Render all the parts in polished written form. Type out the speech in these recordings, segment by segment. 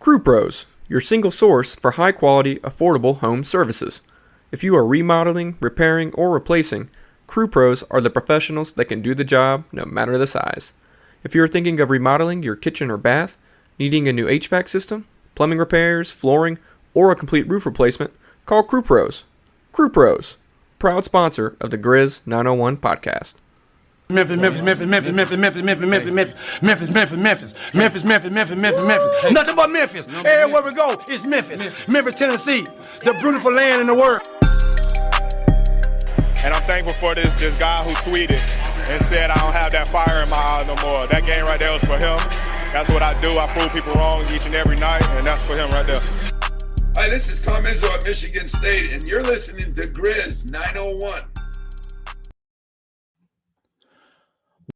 Crew Pros, your single source for high-quality, affordable home services. If you are remodeling, repairing, or replacing, Crew Pros are the professionals that can do the job no matter the size. If you are thinking of remodeling your kitchen or bath, needing a new HVAC system, plumbing repairs, flooring, or a complete roof replacement, call Crew Pros. Crew Pros, proud sponsor of the Grizz 901 podcast. Memphis. Nothing but Memphis. Everywhere we go, it's Memphis. Memphis, Tennessee, the beautiful land in the world. And I'm thankful for this guy who tweeted and said I don't have that fire in my eye no more. That game right there was for him. That's what I do. I prove people wrong each and every night, and that's for him right there. Hi, this is Tom Izzo at Michigan State, and you're listening to Grizz 901.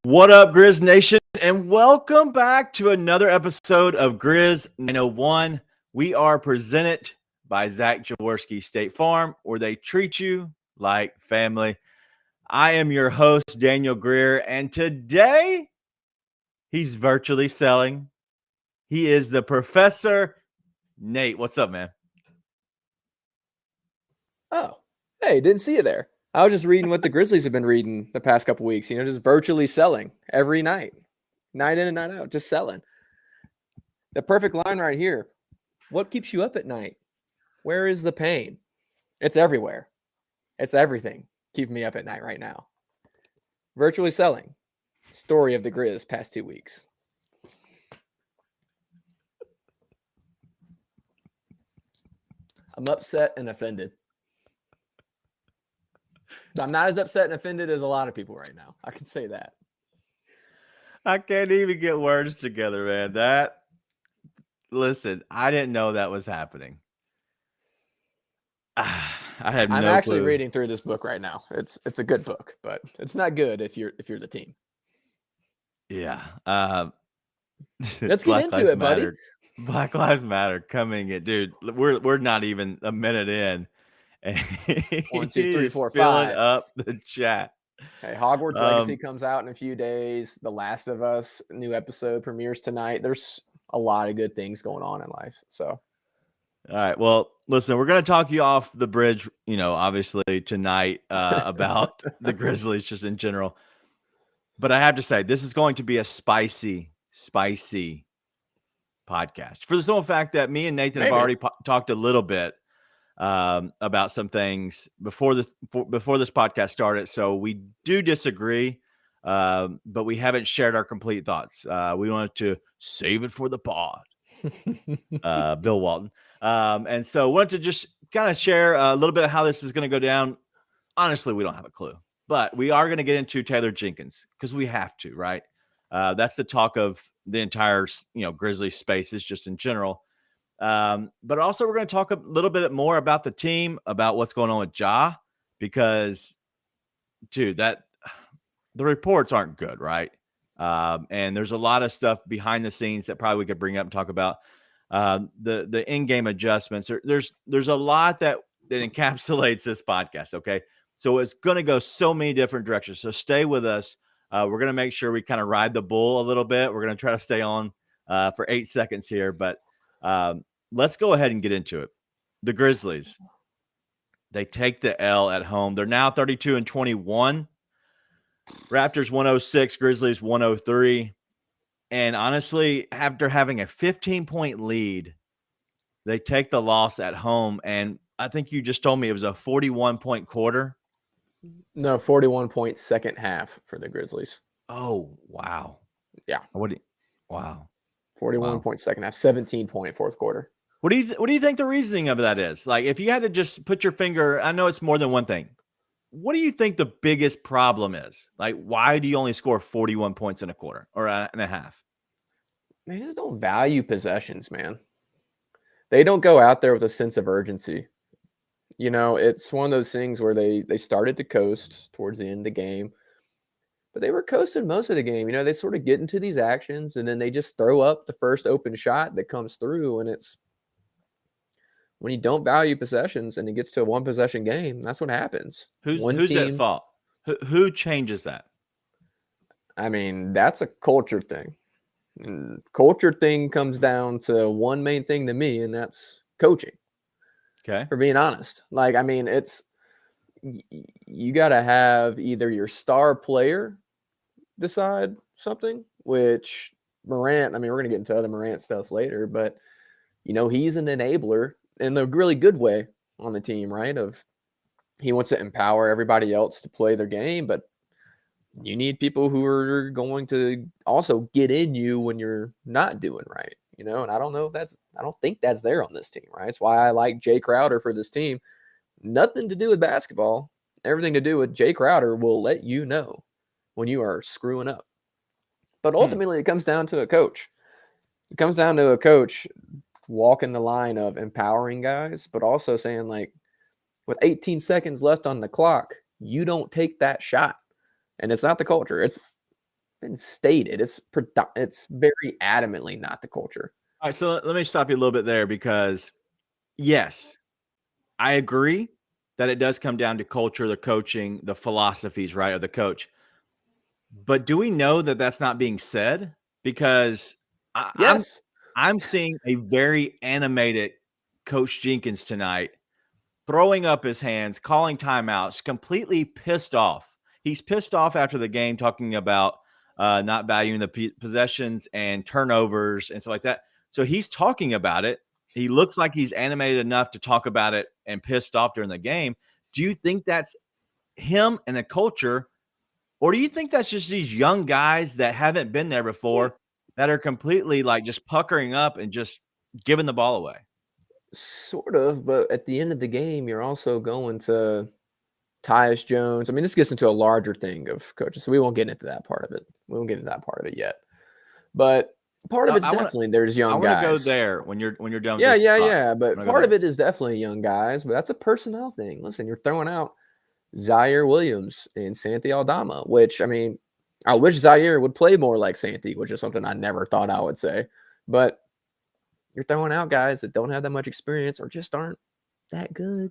What up, Grizz Nation, and welcome back to another episode of Grizz 901. We are presented by Zach Jaworski State Farm, where they treat you like family. I am your host, Daniel Greer, and today he's virtually selling. He is the Professor Nate. What's up, man? Oh, hey, didn't see you there. I was just reading what the Grizzlies have been reading the past couple weeks, just virtually selling every night, night in and night out, just selling. The perfect line right here. What keeps you up at night? Where is the pain? It's everywhere. It's everything keeping me up at night right now. Virtually selling. Story of the Grizz past 2 weeks. I'm upset and offended. I'm not as upset and offended as a lot of people right now. I can say that. I can't even get words together, man. Listen, I didn't know that was happening. I had no I'm actually clue. reading through this book right now. It's a good book, but it's not good if you're the team. Yeah. Let's get into it, buddy. Black Lives Matter coming in, dude. We're not even a minute in. 1, 2, 3, 4, 5. Filling up the chat. Hey, Hogwarts Legacy comes out in a few days. The Last of Us new episode premieres tonight. There's a lot of good things going on in life. So, all right. Well, listen, we're going to talk you off the bridge, obviously tonight about the Grizzlies just in general. But I have to say, this is going to be a spicy podcast for the simple fact that me and Nathan have already talked a little bit about some things before this podcast started. So we do disagree, but we haven't shared our complete thoughts. We wanted to save it for the pod. Bill Walton. And so wanted to just kind of share a little bit of how this is going to go down. Honestly, we don't have a clue, but we are going to get into Taylor Jenkins because we have to, right? That's the talk of the entire, Grizzlies spaces just in general. But also we're going to talk a little bit more about the team, about what's going on with Ja, because, dude, the reports aren't good, right? And there's a lot of stuff behind the scenes that probably we could bring up and talk about. The in-game adjustments. There's a lot that encapsulates this podcast. Okay, so it's going to go so many different directions. So stay with us. We're going to make sure we kind of ride the bull a little bit. We're going to try to stay on for 8 seconds here, but let's go ahead and get into it. The Grizzlies, they take the L at home. They're now 32-21. Raptors 106, Grizzlies 103. And honestly, after having a 15-point lead, they take the loss at home. And I think you just told me it was a 41-point quarter. No, 41-point second half for the Grizzlies. Oh, wow. Yeah. Wow. 41-point second half, 17-point fourth quarter. What do you think the reasoning of that is? Like, if you had to just put your finger, I know it's more than one thing. What do you think the biggest problem is? Like, why do you only score 41 points in a quarter or and a half? They just don't value possessions, man. They don't go out there with a sense of urgency. It's one of those things where they started to coast towards the end of the game, but they were coasting most of the game. They sort of get into these actions, and then they just throw up the first open shot that comes through, and it's when you don't value possessions and it gets to a one-possession game, that's what happens. Who's at fault? Who changes that? I mean, that's a culture thing. And culture thing comes down to one main thing to me, and that's coaching. Okay. For being honest. Like, I mean, it's you got to have either your star player decide something, which Morant, I mean, we're going to get into other Morant stuff later, but, he's an enabler in a really good way on the team, right? He wants to empower everybody else to play their game, but you need people who are going to also get in you when you're not doing right, and I don't think that's there on this team, right? It's why I like Jay Crowder for this team. Nothing to do with basketball, everything to do with Jay Crowder will let you know when you are screwing up. But ultimately, it comes down to a coach. It comes down to a coach walking the line of empowering guys, but also saying, like, with 18 seconds left on the clock, you don't take that shot. And it's not the culture. It's been stated. It's very adamantly not the culture. All right, so let me stop you a little bit there because, yes, I agree that it does come down to culture, the coaching, the philosophies, right, of the coach. But do we know that that's not being said? Because Yes. I'm seeing a very animated Coach Jenkins tonight, throwing up his hands, calling timeouts, completely pissed off. He's pissed off after the game, talking about not valuing the possessions and turnovers and stuff like that. So he's talking about it. He looks like he's animated enough to talk about it and pissed off during the game. Do you think that's him and the culture, or do you think that's just these young guys that haven't been there before that are completely like just puckering up and just giving the ball away? Sort of, but at the end of the game, you're also going to Tyus Jones. I mean, this gets into a larger thing of coaches, so we won't get into that part of it. We won't get into that part of it yet. But part of it's definitely there's young guys. I want to go there when you're done. Yeah, yeah. But part of it is definitely young guys. But that's a personnel thing. Listen, you're throwing out Zaire Williams and Santi Aldama, which, I mean, I wish Zaire would play more like Santi, which is something I never thought I would say. But you're throwing out guys that don't have that much experience or just aren't that good.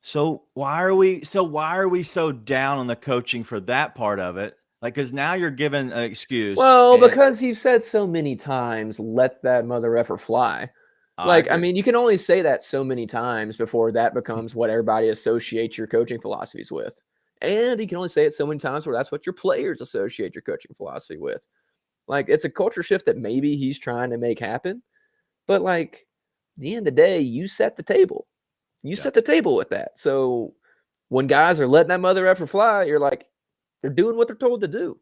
So why are we so down on the coaching for that part of it? Like, because now you're given an excuse. Well, because he said so many times, let that mother effer fly. I mean, you can only say that so many times before that becomes what everybody associates your coaching philosophies with. And you can only say it so many times where that's what your players associate your coaching philosophy with. Like, it's a culture shift that maybe he's trying to make happen. But, like, at the end of the day, you set the table. You set the table with that. So when guys are letting that mother effer fly, you're like, they're doing what they're told to do.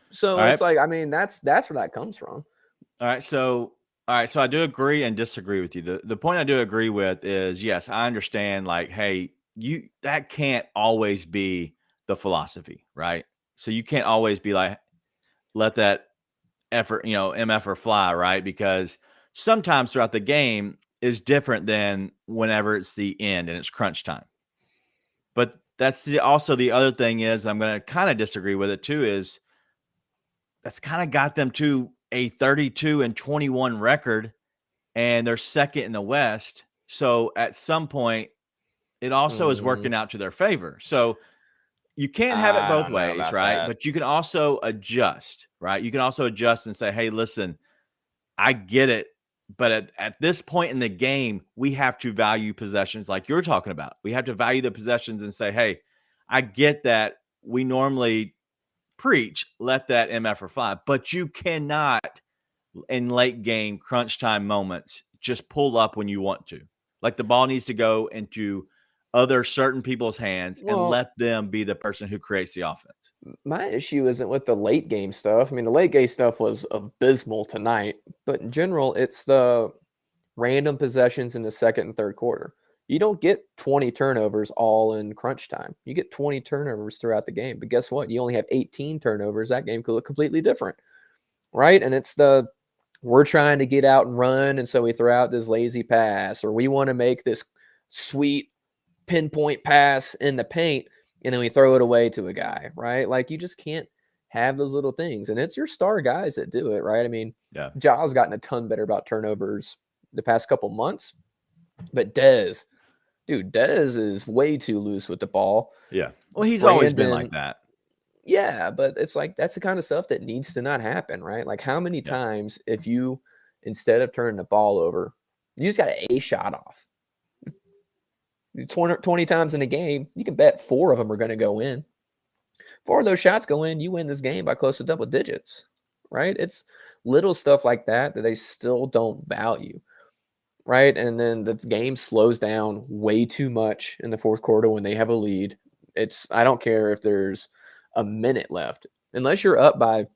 So it's like, I mean, that's where that comes from. All right. So I do agree and disagree with you. The point I do agree with is, yes, I understand, like, hey, that can't always be the philosophy, right? So you can't always be like, let that effort, MF fly, right? Because sometimes throughout the game is different than whenever it's the end and it's crunch time. But that's also the other thing is, I'm going to kind of disagree with it too, is that's kind of got them to a 32-21 record, and they're second in the West. So at some point, it also is working out to their favor. So you can't have it both ways, right? But you can also adjust, right? You can also adjust and say, hey, listen, I get it. But at this point in the game, we have to value possessions like you're talking about. We have to value the possessions and say, hey, I get that we normally preach, let that MF fly, but you cannot in late game crunch time moments just pull up when you want to. Like, the ball needs to go into other certain people's hands and let them be the person who creates the offense. My issue isn't with the late game stuff. I mean, the late game stuff was abysmal tonight, but in general, it's the random possessions in the second and third quarter. You don't get 20 turnovers all in crunch time. You get 20 turnovers throughout the game, but guess what? You only have 18 turnovers. That game could look completely different, right? And it's we're trying to get out and run, and so we throw out this lazy pass, or we want to make this sweet pinpoint pass in the paint, and then we throw it away to a guy, right? Like, you just can't have those little things. And it's your star guys that do it, right? I mean, Ja's gotten a ton better about turnovers the past couple months. But Dez is way too loose with the ball. Yeah. Well, he's always been like that. Yeah, but it's like that's the kind of stuff that needs to not happen, right? Like how many Yeah. times if you instead of turning the ball over, you just got a shot off. 20 times in a game, you can bet 4 of them are going to go in. 4 of those shots go in, you win this game by close to double digits, right? It's little stuff like that that they still don't value, right? And then the game slows down way too much in the fourth quarter when they have a lead. I don't care if there's a minute left, unless you're up by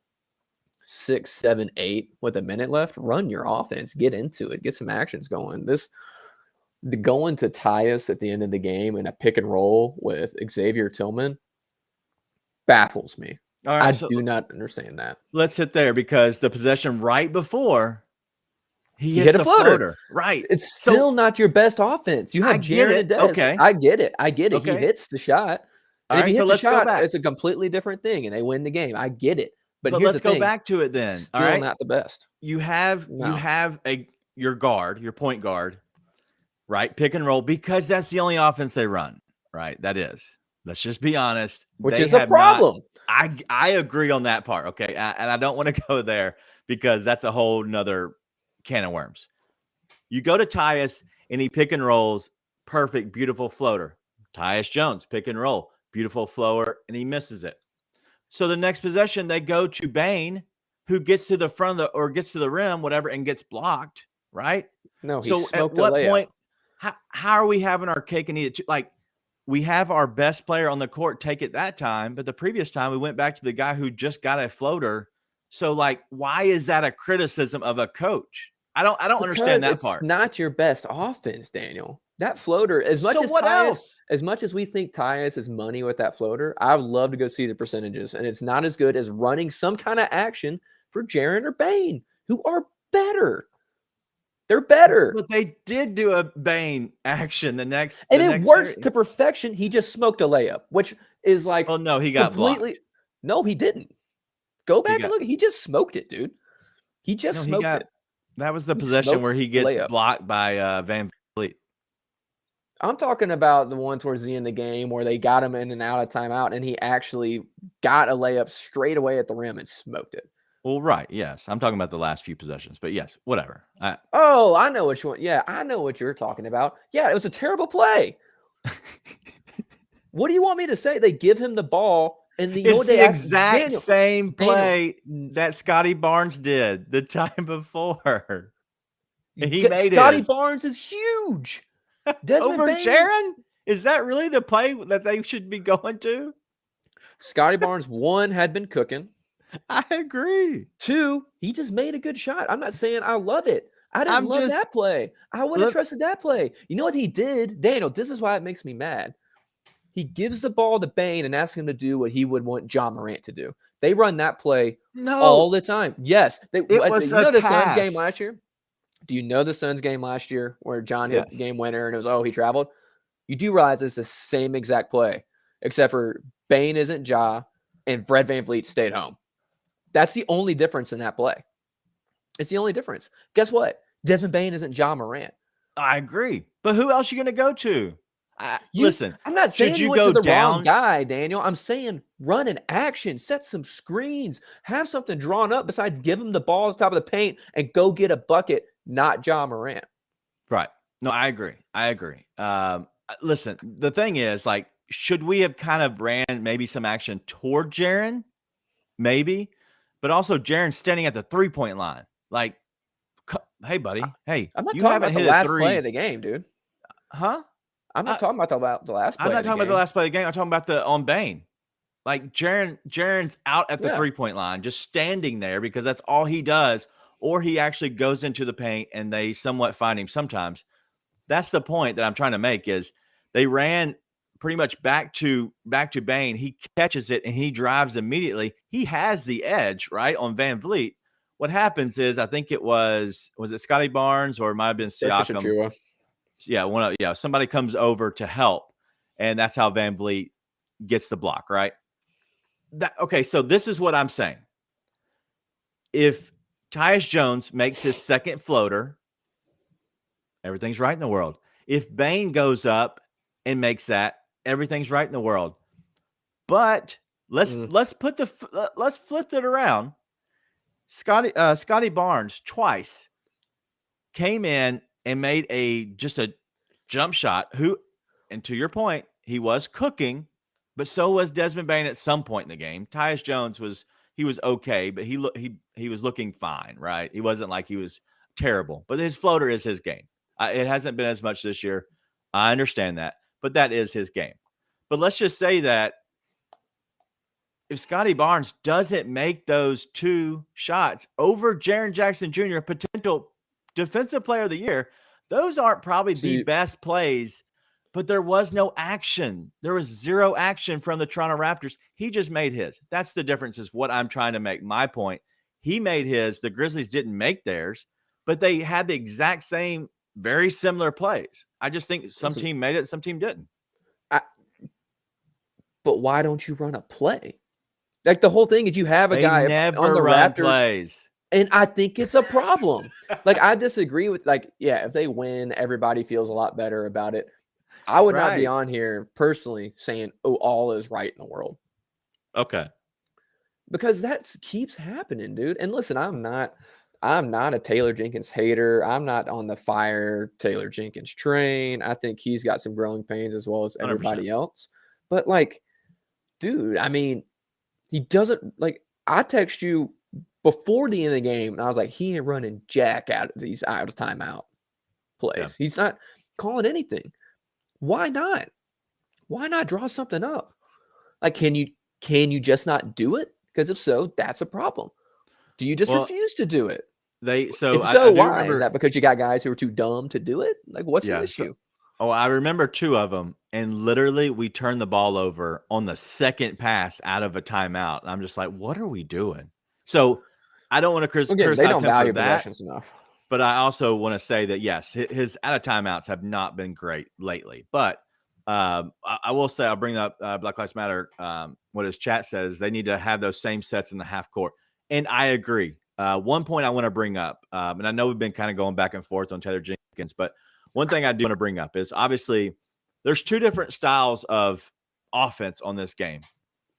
6, 7, 8 with a minute left. Run your offense, get into it, get some actions going. Going to Tyus at the end of the game in a pick and roll with Xavier Tillman baffles me. All right, I do not understand that. Let's hit there because the possession right before he hit a floater. Right. It's still not your best offense. You have Jaren and Des. Okay. I get it. Okay. He hits the shot. And if he hits the shot, it's a completely different thing, and they win the game. I get it. But let's go back to it then. Still not the best. You have your point guard, right? Pick and roll because that's the only offense they run, right? That is. Let's just be honest. Which is a problem. I agree on that part. Okay. And I don't want to go there because that's a whole nother can of worms. You go to Tyus and he pick and rolls, perfect, beautiful floater. Tyus Jones, pick and roll, beautiful floater, and he misses it. So the next possession, they go to Bane, who gets to the front of or gets to the rim, whatever, and gets blocked, right? No, he so smoked at what a layup. point, how are we having our cake and eat it? Like, we have our best player on the court take it that time, but the previous time we went back to the guy who just got a floater. So, like, why is that a criticism of a coach? I don't understand that part. It's not your best offense, Daniel. That floater, as much as we think Tyus is money with that floater, I would love to go see the percentages, and it's not as good as running some kind of action for Jaren or Bane, who are better. They're better. But they did do a Bane action the next worked series. to perfection. He just smoked a layup, which is like, oh no, he got completely blocked. No, he didn't. Go back and look. He just smoked it, dude. He just smoked it. That was the possession where he gets blocked by Van Vliet. I'm talking about the one towards the end of the game where they got him in and out of timeout, and he actually got a layup straight away at the rim and smoked it. Well, right, yes. I'm talking about the last few possessions, but yes, whatever. I know which one. Yeah, I know what you're talking about. Yeah, it was a terrible play. What do you want me to say? They give him the ball, and it's the exact same play that Scotty Barnes did the time before. He made it. Scotty Barnes is huge. Over Jaren? Is that really the play that they should be going to? Scotty Barnes, 1, had been cooking. I agree. 2, he just made a good shot. I'm not saying I love it. I didn't love that play. I wouldn't have trusted that play. You know what he did? Daniel, this is why it makes me mad. He gives the ball to Bane and asks him to do what he would want John Morant to do. They run that play all the time. Yes. The Suns game last year? Do you know the Suns game last year where John hit the game winner and it was, he traveled? You do realize it's the same exact play, except for Bane isn't Ja and Fred VanVleet stayed home. That's the only difference in that play. It's the only difference. Guess what? Desmond Bane isn't Ja Morant. I agree. But who else are you going to go to? Listen, I'm not saying you went to the wrong guy, Daniel. I'm saying run an action, set some screens, have something drawn up besides give him the ball at the top of the paint and go get a bucket, not Ja Morant. Right. No, I agree. Listen, the thing is, like, should we have kind of ran maybe some action toward Jaren? Maybe. But also Jaren's standing at the 3-point line. Like, hey, buddy. Hey, I'm not talking about the last play of the game, dude. Huh? I'm not talking about the last play. I'm not talking about the last play of the game. I'm talking about on Bane. Like, Jaren's out at the 3-point line, just standing there because that's all he does. Or he actually goes into the paint and they somewhat find him sometimes. That's the point that I'm trying to make is they ran pretty much back to Bane. He catches it and he drives immediately. He has the edge, right, on Van Vliet. What happens is, I think it was it Scotty Barnes or it might have been Siakam? Yeah, somebody comes over to help, and that's how Van Vliet gets the block, right? Okay, so this is what I'm saying. If Tyus Jones makes his second floater, everything's right in the world. If Bane goes up and makes that, everything's right in the world. But Let's flip it around. Scotty Barnes twice came in and made a jump shot. And to your point, he was cooking, but so was Desmond Bain at some point in the game. Tyus Jones was okay, but he was looking fine, right? He wasn't like he was terrible, but his floater is his game. It hasn't been as much this year. I understand that, but that is his game. But let's just say that if Scotty Barnes doesn't make those 2 shots over Jaren Jackson Jr., potential defensive player of the year, those aren't probably the best plays, but there was no action. There was 0 action from the Toronto Raptors. He just made his. That's the difference, is what I'm trying to make my point. He made his. The Grizzlies didn't make theirs, but they had the exact same, very similar plays. I just think some team made it, some team didn't. But why don't you run a play? Like, the whole thing is you have a guy on the Raptors, plays. And I think it's a problem. Like, I disagree with, like, yeah, if they win, everybody feels a lot better about it. I would not be on here personally saying, oh, all is right in the world. Okay. Because that keeps happening, dude. And listen, I'm not a Taylor Jenkins hater. I'm not on the fire Taylor Jenkins train. I think he's got some growing pains as well as everybody 100%. else. But, like, dude, I mean, he doesn't, like, I text you before the end of the game, and I was like, he ain't running jack out of these out of timeout plays. Yeah. He's not calling anything. Why not? Why not draw something up? Like, can you just not do it? Because if so, that's a problem. Do you just refuse to do it? Why? Remember, is that because you got guys who are too dumb to do it? Like, what's the issue? I remember 2 of them, and literally we turned the ball over on the second pass out of a timeout. And I'm just like, what are we doing? So I don't want to criticize they don't him value for that, possessions enough. But I also want to say that, yes, his out of timeouts have not been great lately. But I will say, I'll bring up Black Lives Matter. What his chat says, they need to have those same sets in the half court. And I agree. One point I want to bring up, and I know we've been kind of going back and forth on Taylor Jenkins, but one thing I do want to bring up is, obviously there's 2 different styles of offense on this game.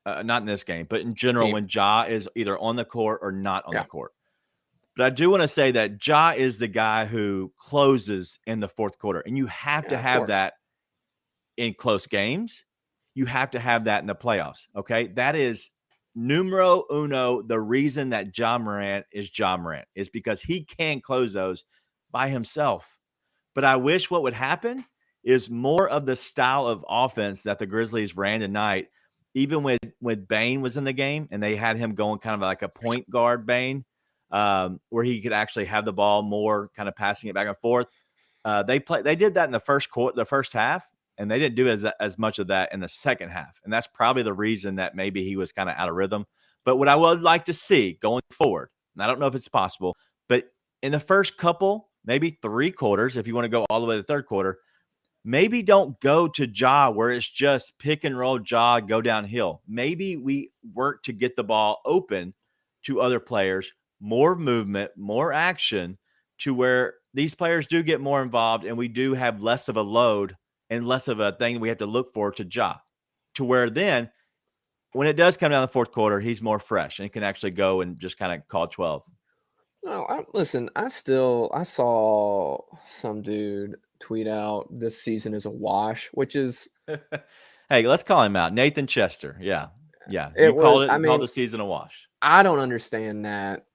Not in this game, but in general, when Ja is either on the court or not on the court. But I do want to say that Ja is the guy who closes in the fourth quarter. And you have to have that in close games. You have to have that in the playoffs. Okay. That is numero uno. The reason that Ja Morant is because he can close those by himself. But I wish what would happen is more of the style of offense that the Grizzlies ran tonight, even when Bane was in the game and they had him going kind of like a point guard Bane, where he could actually have the ball more, kind of passing it back and forth. They did that in the first half, and they didn't do as much of that in the second half. And that's probably the reason that maybe he was kind of out of rhythm. But what I would like to see going forward, and I don't know if it's possible, but in the first couple, maybe 3 quarters, if you want to go all the way to the third quarter, maybe don't go to Ja where it's just pick and roll Ja, go downhill. Maybe we work to get the ball open to other players, more movement, more action, to where these players do get more involved and we do have less of a load and less of a thing we have to look for to Ja, to where then when it does come down the fourth quarter, he's more fresh and can actually go and just kind of call 12. No, listen, I saw some dude tweet out this season is a wash, which is hey, let's call him out. Nathan Chester. Yeah. You called the season a wash. I don't understand that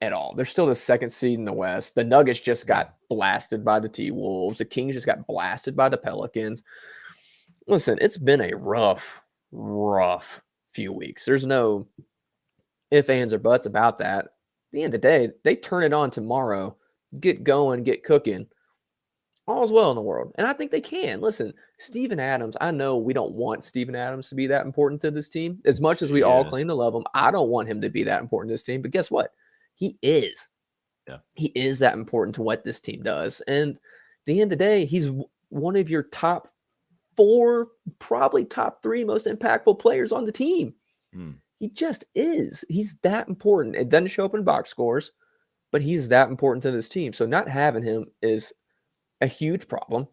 at all. They're still the 2nd seed in the West. The Nuggets just got blasted by the T-Wolves. The Kings just got blasted by the Pelicans. Listen, it's been a rough few weeks. There's no ifs, ands, or buts about that. At the end of the day, they turn it on tomorrow, get going, get cooking. All's well in the world. And I think they can. Listen, Steven Adams, I know we don't want Steven Adams to be that important to this team. As much as we all claim to love him, I don't want him to be that important to this team. But guess what? He is. Yeah. He is that important to what this team does. And at the end of the day, he's one of your top 4, probably top 3 most impactful players on the team. He just is. He's that important. It doesn't show up in box scores, but he's that important to this team. So not having him is a huge problem.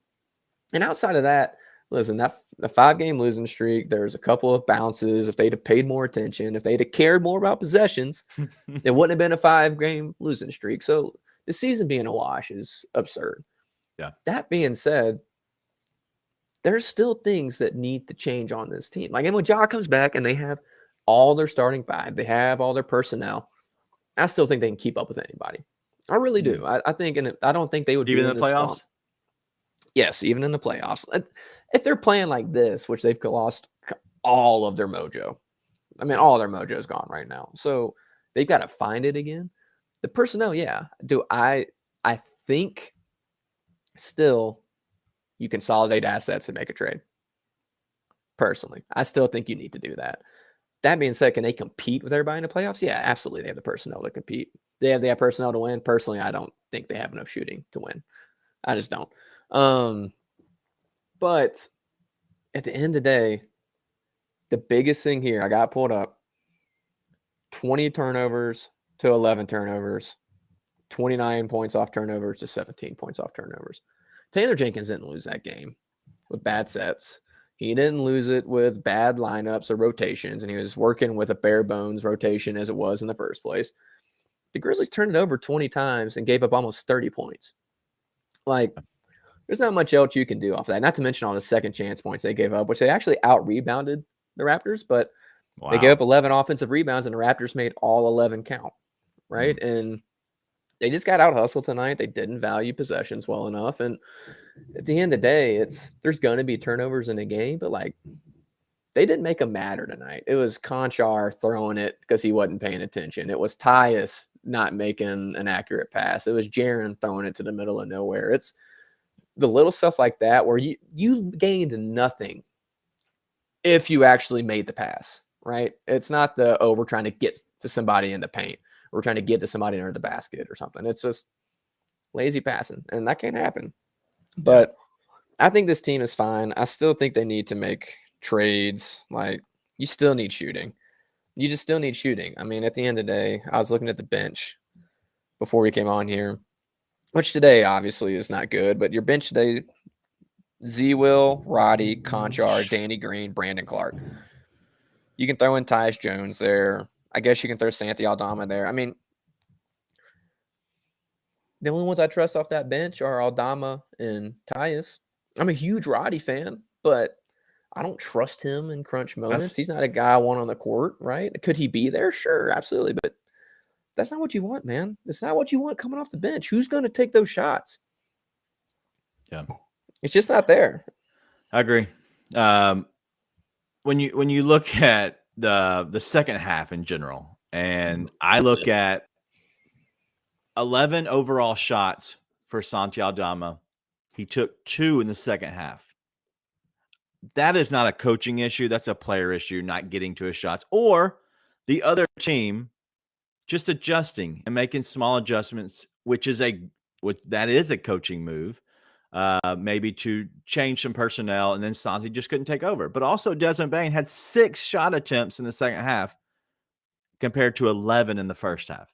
And outside of that, Listen, that a 5-game losing streak, there's a couple of bounces. If they'd have paid more attention, if they'd have cared more about possessions, it wouldn't have been a 5-game losing streak. So the season being a wash is absurd. Yeah. That being said, there's still things that need to change on this team. Like, and when Ja comes back and they have all their starting 5, they have all their personnel, I still think they can keep up with anybody. I really do. I think, and I don't think they would even be in the playoffs. slump. Yes, even in the playoffs. If they're playing like this, which they've lost all of their mojo. I mean, all their mojo is gone right now. So they've got to find it again. The personnel, yeah. I think still you consolidate assets and make a trade. Personally, I still think you need to do that. That being said, can they compete with everybody in the playoffs? Yeah, absolutely. They have the personnel to compete. They have personnel to win. Personally, I don't think they have enough shooting to win. I just don't. But at the end of the day, the biggest thing here, I got pulled up, 20 turnovers to 11 turnovers, 29 points off turnovers to 17 points off turnovers. Taylor Jenkins didn't lose that game with bad sets. He didn't lose it with bad lineups or rotations, and he was working with a bare bones rotation as it was in the first place. The Grizzlies turned it over 20 times and gave up almost 30 points. Like, there's not much else you can do off of that. Not to mention all the second chance points they gave up, which they actually out-rebounded the Raptors, but they gave up 11 offensive rebounds, and the Raptors made all 11 count, right? And they just got out-hustled tonight. They didn't value possessions well enough, and at the end of the day, there's going to be turnovers in a game, but, like, they didn't make them matter tonight. It was Conchar throwing it because he wasn't paying attention. It was Tyus not making an accurate pass. It was Jaren throwing it to the middle of nowhere. It's the little stuff like that where you gained nothing if you actually made the pass, right? It's not we're trying to get to somebody in the paint. We're trying to get to somebody under the basket or something. It's just lazy passing, and that can't happen. But I think this team is fine. I still think they need to make trades. Like, you still need shooting. You just still need shooting. I mean, at the end of the day, I was looking at the bench before we came on here, which today obviously is not good, but your bench today, Z-Will, Roddy, Conchar, Danny Green, Brandon Clark. You can throw in Tyus Jones there. I guess you can throw Santi Aldama there. I mean, the only ones I trust off that bench are Aldama and Tyus. I'm a huge Roddy fan, but I don't trust him in crunch moments. He's not a guy I want on the court, right? Could he be there? Sure, absolutely. But that's not what you want, man. It's not what you want coming off the bench. Who's going to take those shots? Yeah. It's just not there. I agree. When you look at the second half in general, and I look at 11 overall shots for Santi Aldama, he took 2 in the second half. That is not a coaching issue. That's a player issue, not getting to his shots, or the other team just adjusting and making small adjustments, that is a coaching move, maybe to change some personnel, and then Santi just couldn't take over. But also Desmond Bane had 6 shot attempts in the second half compared to 11 in the first half.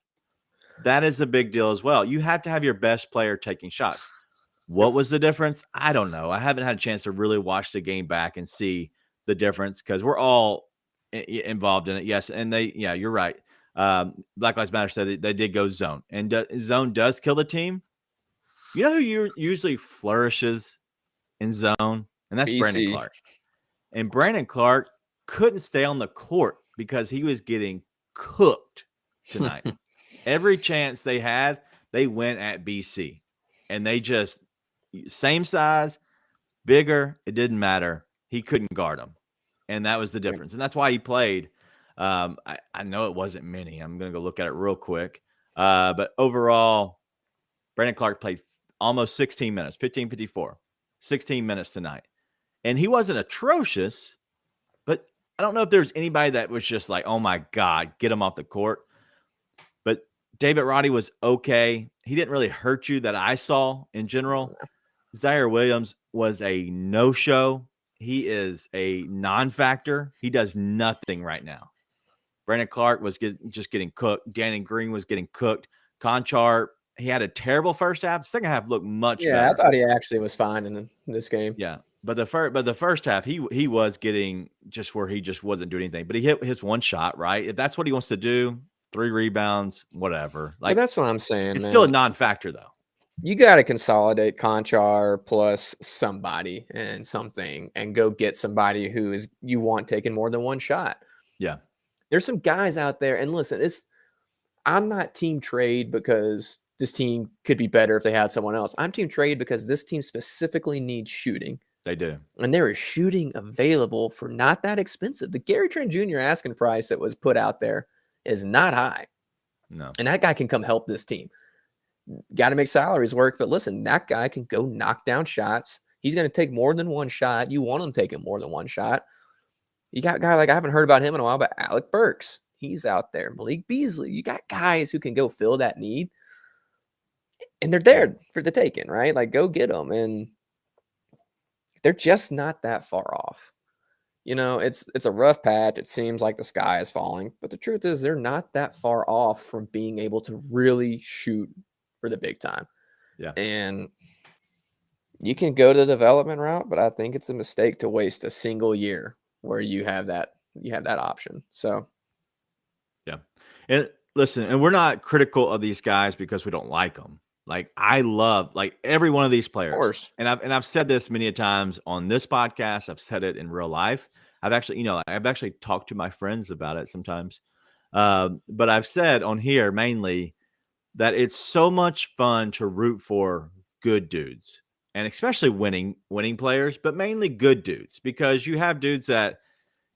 That is a big deal as well. You have to have your best player taking shots. What was the difference? I don't know. I haven't had a chance to really watch the game back and see the difference because we're all involved in it. Yes, and you're right. Black Lives Matter said they did go zone, and zone does kill the team. You know who usually flourishes in zone? And that's BC. Brandon Clark. And Brandon Clark couldn't stay on the court because he was getting cooked tonight. Every chance they had, they went at BC. And they just, same size, bigger, it didn't matter. He couldn't guard them. And that was the difference. And that's why he played. I know it wasn't many. I'm going to go look at it real quick. But overall, Brandon Clark played almost 16 minutes, 15:54, 16 minutes tonight. And he wasn't atrocious, but I don't know if there's anybody that was just like, oh my God, get him off the court. But David Roddy was okay. He didn't really hurt you that I saw in general. Zaire Williams was a no-show. He is a non-factor. He does nothing right now. Brandon Clark was just getting cooked. Danny Green was getting cooked. Conchar, he had a terrible first half. Second half looked much better. I thought he actually was fine in this game. Yeah. But the first half, he was getting just where he just wasn't doing anything. But he hit his one shot, right? If that's what he wants to do, 3 rebounds, whatever. But that's what I'm saying, it's man. still a non-factor, though. You got to consolidate Conchar plus somebody and something and go get somebody who is you want taking more than one shot. Yeah. There's some guys out there, and listen, I'm not team trade because this team could be better if they had someone else. I'm team trade because this team specifically needs shooting. They do. And there is shooting available for not that expensive. The Gary Trent Jr. asking price that was put out there is not high. No. And that guy can come help this team. Got to make salaries work. But listen, that guy can go knock down shots. He's going to take more than one shot. You want him taking more than one shot. You got a guy like I haven't heard about him in a while, but Alec Burks. He's out there. Malik Beasley. You got guys who can go fill that need. And they're there for the taking, right? Like, go get them. And they're just not that far off. You know, it's a rough patch. It seems like the sky is falling. But the truth is they're not that far off from being able to really shoot for the big time. Yeah. And you can go the development route, but I think it's a mistake to waste a single year where you have that option. So yeah. And listen, and we're not critical of these guys because we don't like them. Like, I love like every one of these players. Of course. And I've said this many a times on this podcast. I've said it in real life. I've actually talked to my friends about it sometimes. But I've said on here mainly that it's so much fun to root for good dudes, and especially winning players, but mainly good dudes, because you have dudes that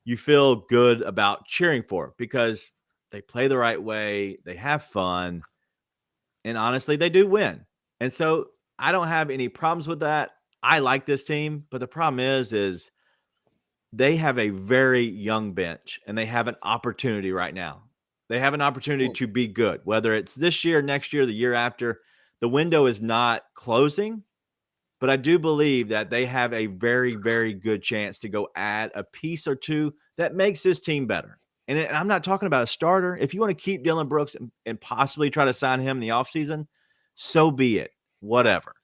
you feel good about cheering for because they play the right way, they have fun, and honestly, they do win. And so I don't have any problems with that. I like this team, but the problem is they have a very young bench, and they have an opportunity right now. They have an opportunity to be good, whether it's this year, next year, the year after. The window is not closing, but I do believe that they have a very, very good chance to go add a piece or two that makes this team better. And I'm not talking about a starter. If you want to keep Dylan Brooks and possibly try to sign him in the offseason, so be it. Whatever.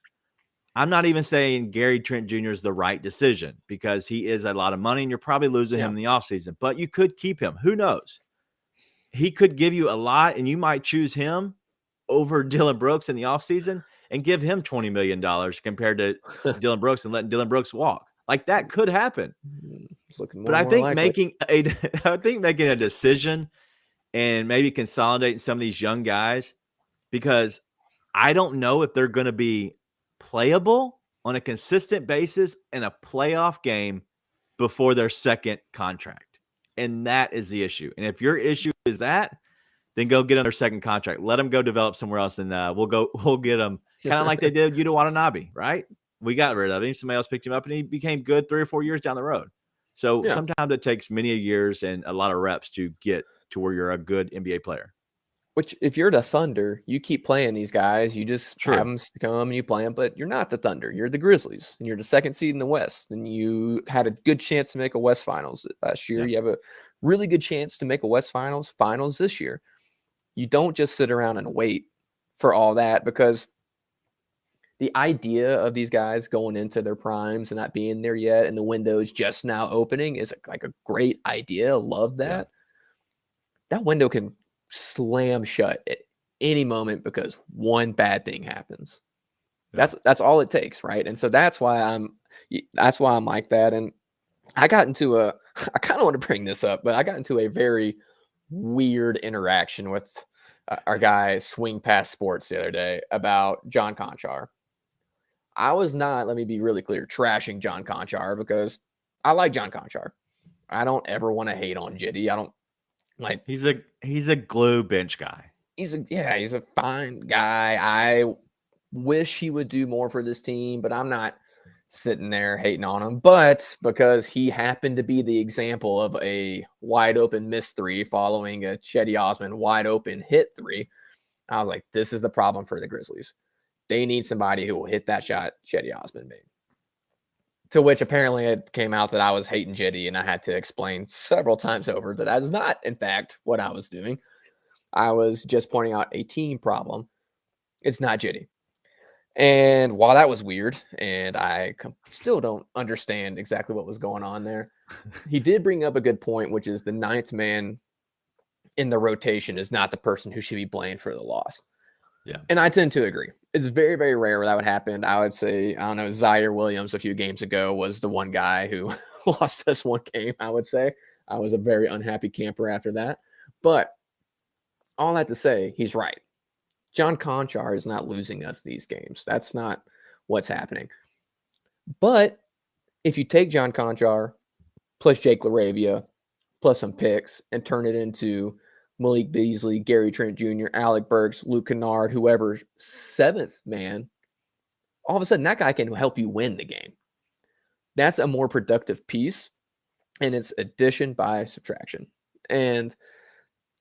I'm not even saying Gary Trent Jr. is the right decision because he is a lot of money and you're probably losing him in the offseason. But you could keep him. Who knows? He could give you a lot, and you might choose him over Dylan Brooks in the offseason and give him $20 million compared to Dylan Brooks and letting Dylan Brooks walk. Like, that could happen. But I think making a decision and maybe consolidating some of these young guys, because I don't know if they're going to be playable on a consistent basis in a playoff game before their second contract. And that is the issue. And if your issue is that, then go get on their second contract. Let them go develop somewhere else, and we'll get them kind of like they did Yuta Watanabe, right? We got rid of him. Somebody else picked him up, and he became good 3 or 4 years down the road. So sometimes it takes many years and a lot of reps to get to where you're a good NBA player. Which, if you're the Thunder, you keep playing these guys. You just have them come and you play them, but you're not the Thunder. You're the Grizzlies, and you're the second seed in the West, and you had a good chance to make a West Finals last year. Yeah. You have a really good chance to make a West Finals this year. You don't just sit around and wait for all that, because the idea of these guys going into their primes and not being there yet and the window's just now opening is like a great idea. Love that. Yeah. That window can slam shut at any moment because one bad thing happens. Yeah. That's all it takes, right? And so that's why I'm like that. And I kind of want to bring this up, but I got into a very weird interaction with our guy Swing Past Sports the other day about John Conchar. I was not, let me be really clear, trashing John Conchar, because I like John Conchar. I don't ever want to hate on Jitty. I don't like. He's a glue bench guy. He's a fine guy. I wish he would do more for this team, but I'm not sitting there hating on him. But because he happened to be the example of a wide open miss 3 following a Cedi Osman wide open hit 3, I was like, this is the problem for the Grizzlies. They need somebody who will hit that shot Cedi Osman made. To which apparently it came out that I was hating Jitty, and I had to explain several times over that is not, in fact, what I was doing. I was just pointing out a team problem. It's not Jitty. And while that was weird, and I still don't understand exactly what was going on there, he did bring up a good point, which is the ninth man in the rotation is not the person who should be blamed for the loss. Yeah. And I tend to agree. It's very, very rare where that would happen. I would say, I don't know, Zaire Williams a few games ago was the one guy who lost us one game, I would say. I was a very unhappy camper after that. But all that to say, he's right. John Conchar is not losing us these games. That's not what's happening. But if you take John Conchar plus Jake LaRavia plus some picks and turn it into Malik Beasley, Gary Trent Jr., Alec Burks, Luke Kennard, whoever, seventh man, all of a sudden that guy can help you win the game. That's a more productive piece, and it's addition by subtraction. And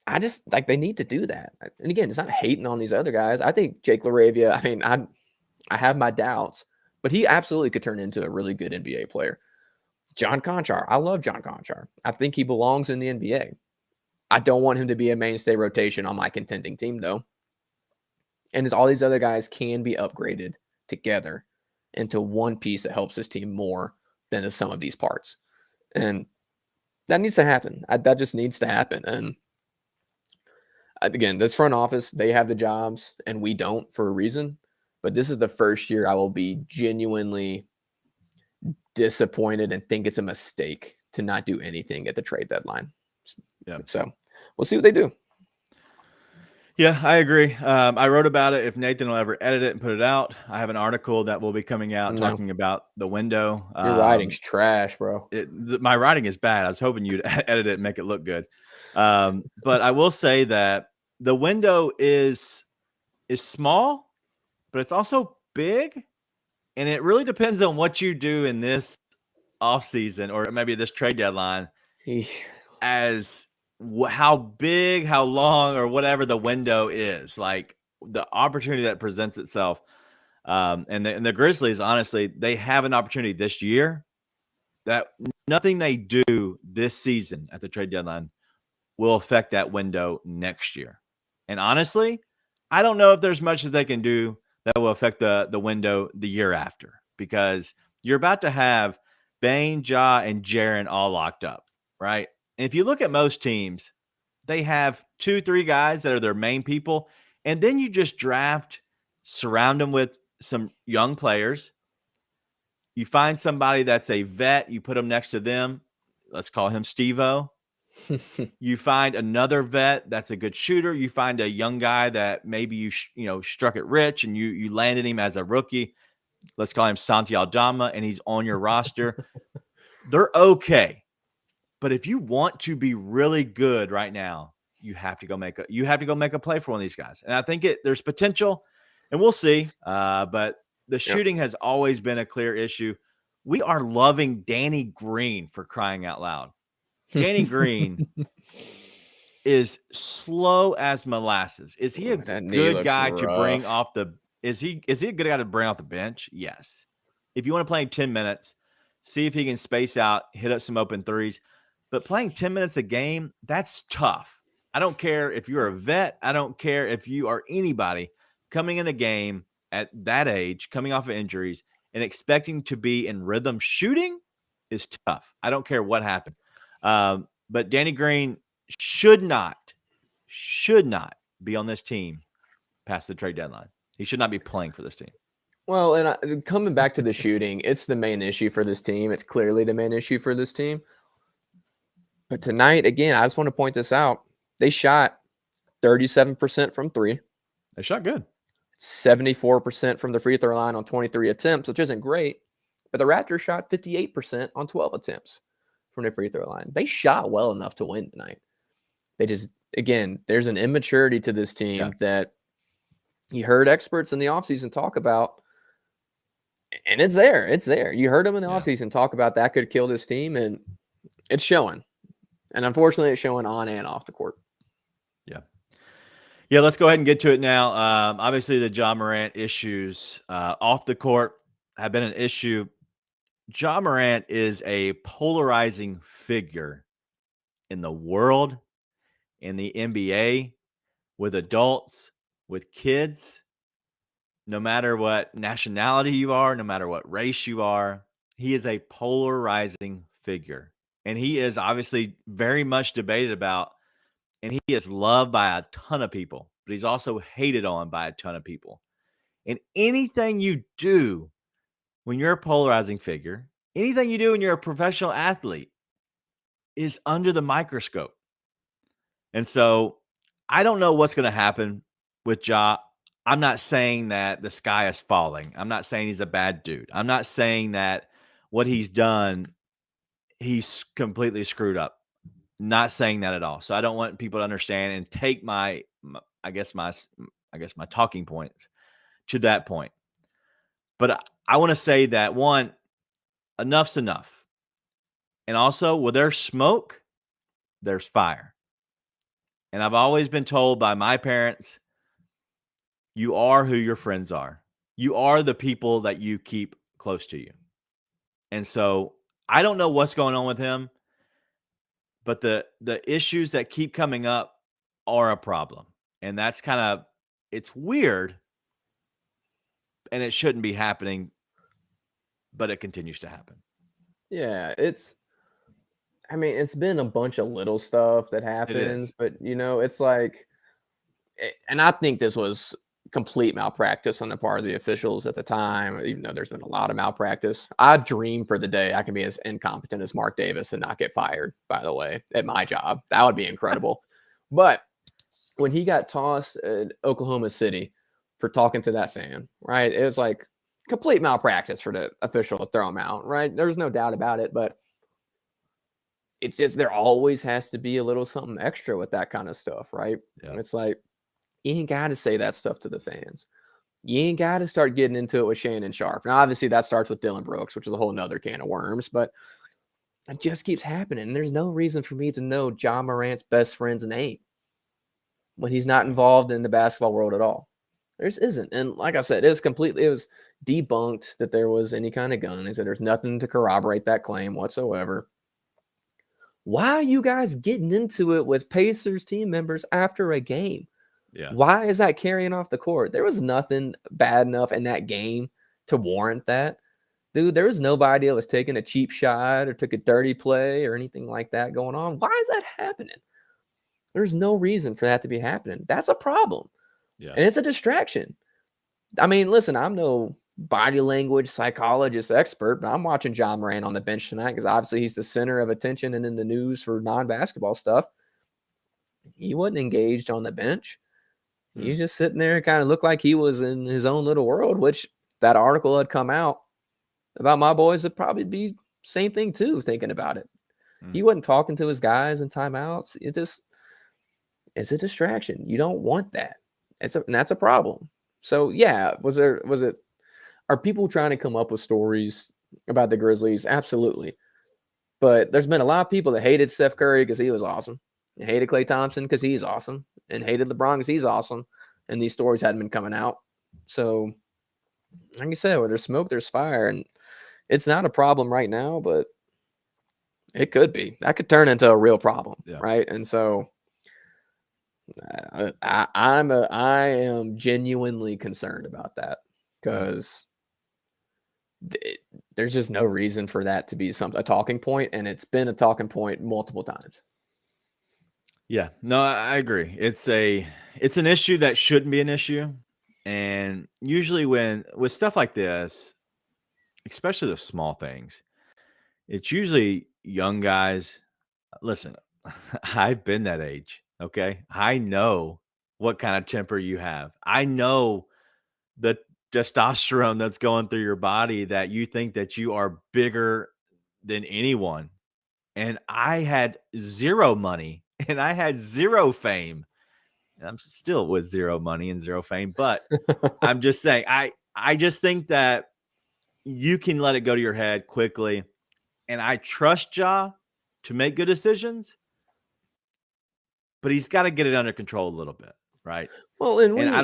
I just like they need to do that. And again, it's not hating on these other guys. I think Jake LaRavia, I mean, I have my doubts, but he absolutely could turn into a really good NBA player. John Conchar, I love John Conchar. I think he belongs in the NBA. I don't want him to be a mainstay rotation on my contending team, though. And as all these other guys can be upgraded together into one piece that helps this team more than the sum of these parts. And that needs to happen. That just needs to happen. And again, this front office, they have the jobs and we don't for a reason. But this is the first year I will be genuinely disappointed and think it's a mistake to not do anything at the trade deadline. Yeah. So we'll see what they do. Yeah, I agree. I wrote about it. If Nathan will ever edit it and put it out, I have an article that will be coming out talking about the window. Your writing's trash, bro. My writing is bad. I was hoping you'd edit it and make it look good. But I will say that the window is small, but it's also big. And it really depends on what you do in this offseason or maybe this trade deadline as how big, how long, or whatever the window is, like the opportunity that presents itself. And the Grizzlies, honestly, they have an opportunity this year that nothing they do this season at the trade deadline will affect that window next year. And honestly, I don't know if there's much that they can do that will affect the window the year after, because you're about to have Bane, Ja, and Jaren all locked up, right? And if you look at most teams, they have 2-3 guys that are their main people, and then you just surround them with some young players. You find somebody that's a vet, you put them next to them. Let's call him Steve-O. You find another vet that's a good shooter. You find a young guy that maybe you struck it rich and you landed him as a rookie. Let's call him Santi Aldama, and he's on your roster. They're okay. But if you want to be really good right now, you have to go make a play for one of these guys. And I think there's potential, and we'll see. But the shooting has always been a clear issue. We are loving Danny Green, for crying out loud. Danny Green is slow as molasses. Is he a good guy to bring off the? Is he a good guy to bring off the bench? Yes. If you want to play him 10 minutes, see if he can space out, hit up some open threes. But playing 10 minutes a game, that's tough. I don't care if you're a vet. I don't care if you are anybody coming in a game at that age, coming off of injuries, and expecting to be in rhythm shooting is tough. I don't care what happened. But Danny Green should not be on this team past the trade deadline. He should not be playing for this team. Well, and coming back to the shooting, it's the main issue for this team. It's clearly the main issue for this team. But tonight, again, I just want to point this out. They shot 37% from three. They shot good. 74% from the free throw line on 23 attempts, which isn't great. But the Raptors shot 58% on 12 attempts from the free throw line. They shot well enough to win tonight. They just, again, there's an immaturity to this team that you heard experts in the offseason talk about, and it's there. It's there. You heard them in the offseason talk about that could kill this team, and it's showing. And unfortunately, it's showing on and off the court. Yeah, let's go ahead and get to it now. Obviously, the Ja Morant issues off the court have been an issue. Ja Morant is a polarizing figure in the world, in the NBA, with adults, with kids. no matter what nationality you are, no matter what race you are, he is a polarizing figure. And he is obviously very much debated about, and he is loved by a ton of people, but he's also hated on by a ton of people. And anything you do when you're a polarizing figure, anything you do when you're a professional athlete is under the microscope. And so I don't know what's going to happen with Ja. I'm not saying that the sky is falling. I'm not saying he's a bad dude. I'm not saying that what he's done, he's completely screwed up. Not saying that at all. So I don't want people to understand and take my talking points to that point. But I want to say that, one, enough's enough. And also, where there's smoke, there's fire. And I've always been told by my parents, you are who your friends are. You are the people that you keep close to you. And so I don't know what's going on with him, but the issues that keep coming up are a problem. And that's kind of, it's weird, and it shouldn't be happening, but it continues to happen. Yeah, it's been a bunch of little stuff that happens, but it's like, and I think this was complete malpractice on the part of the officials at the time, even though there's been a lot of malpractice. I dream for the day I can be as incompetent as Mark Davis and not get fired, by the way, at my job. That would be incredible. But when he got tossed at Oklahoma City for talking to that fan, right, it was like complete malpractice for the official to throw him out, right? There's no doubt about it, but it's just, there always has to be a little something extra with that kind of stuff, right? Yeah. It's like, you ain't got to say that stuff to the fans. You ain't got to start getting into it with Shannon Sharp. Now, obviously, that starts with Dylan Brooks, which is a whole nother can of worms, but it just keeps happening. And there's no reason for me to know John Morant's best friend's name when he's not involved in the basketball world at all. There just isn't. And like I said, it was debunked that there was any kind of gun. They said there's nothing to corroborate that claim whatsoever. Why are you guys getting into it with Pacers team members after a game? Yeah. Why is that carrying off the court? There was nothing bad enough in that game to warrant that. Dude, there was nobody that was taking a cheap shot or took a dirty play or anything like that going on. Why is that happening? There's no reason for that to be happening. That's a problem. Yeah. And it's a distraction. I mean, listen, I'm no body language psychologist expert, but I'm watching John Morant on the bench tonight because obviously he's the center of attention and in the news for non-basketball stuff. He wasn't engaged on the bench. He was just sitting there and kind of looked like he was in his own little world, which that article had come out about my boys would probably be same thing too, thinking about it. He wasn't talking to his guys in timeouts. It's a distraction. You don't want that. And that's a problem. So yeah, are people trying to come up with stories about the Grizzlies? Absolutely. But there's been a lot of people that hated Steph Curry because he was awesome, and hated Klay Thompson because he's awesome, and hated LeBron because he's awesome. And these stories hadn't been coming out. So like you said, where there's smoke, there's fire. And it's not a problem right now, but it could be. That could turn into a real problem, right? And so I am genuinely concerned about that because there's just no reason for that to be a talking point, and it's been a talking point multiple times. Yeah, no, I agree. It's an issue that shouldn't be an issue, and usually with stuff like this, especially the small things, it's usually young guys. Listen, I've been that age. Okay, I know what kind of temper you have. I know the testosterone that's going through your body, that you think that you are bigger than anyone. And I had zero money and I had zero fame. And I'm still with zero money and zero fame, but I'm just saying, I just think that you can let it go to your head quickly. And I trust Ja to make good decisions, but he's got to get it under control a little bit, right? Well, and I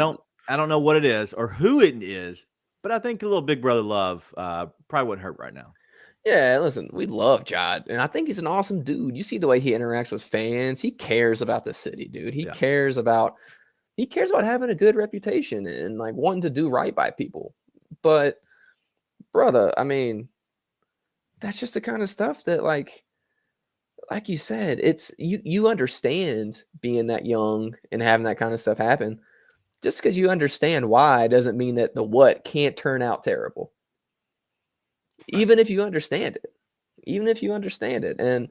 don't know what it is or who it is, but I think a little big brother love probably wouldn't hurt right now. Yeah, listen, we love Ja, and I think he's an awesome dude. You see the way he interacts with fans. He cares about the city, dude. He cares about, He cares about having a good reputation and like wanting to do right by people. But brother, I mean, that's just the kind of stuff that like you said, it's you understand being that young and having that kind of stuff happen. Just because you understand why doesn't mean that the what can't turn out terrible. Even if you understand it. And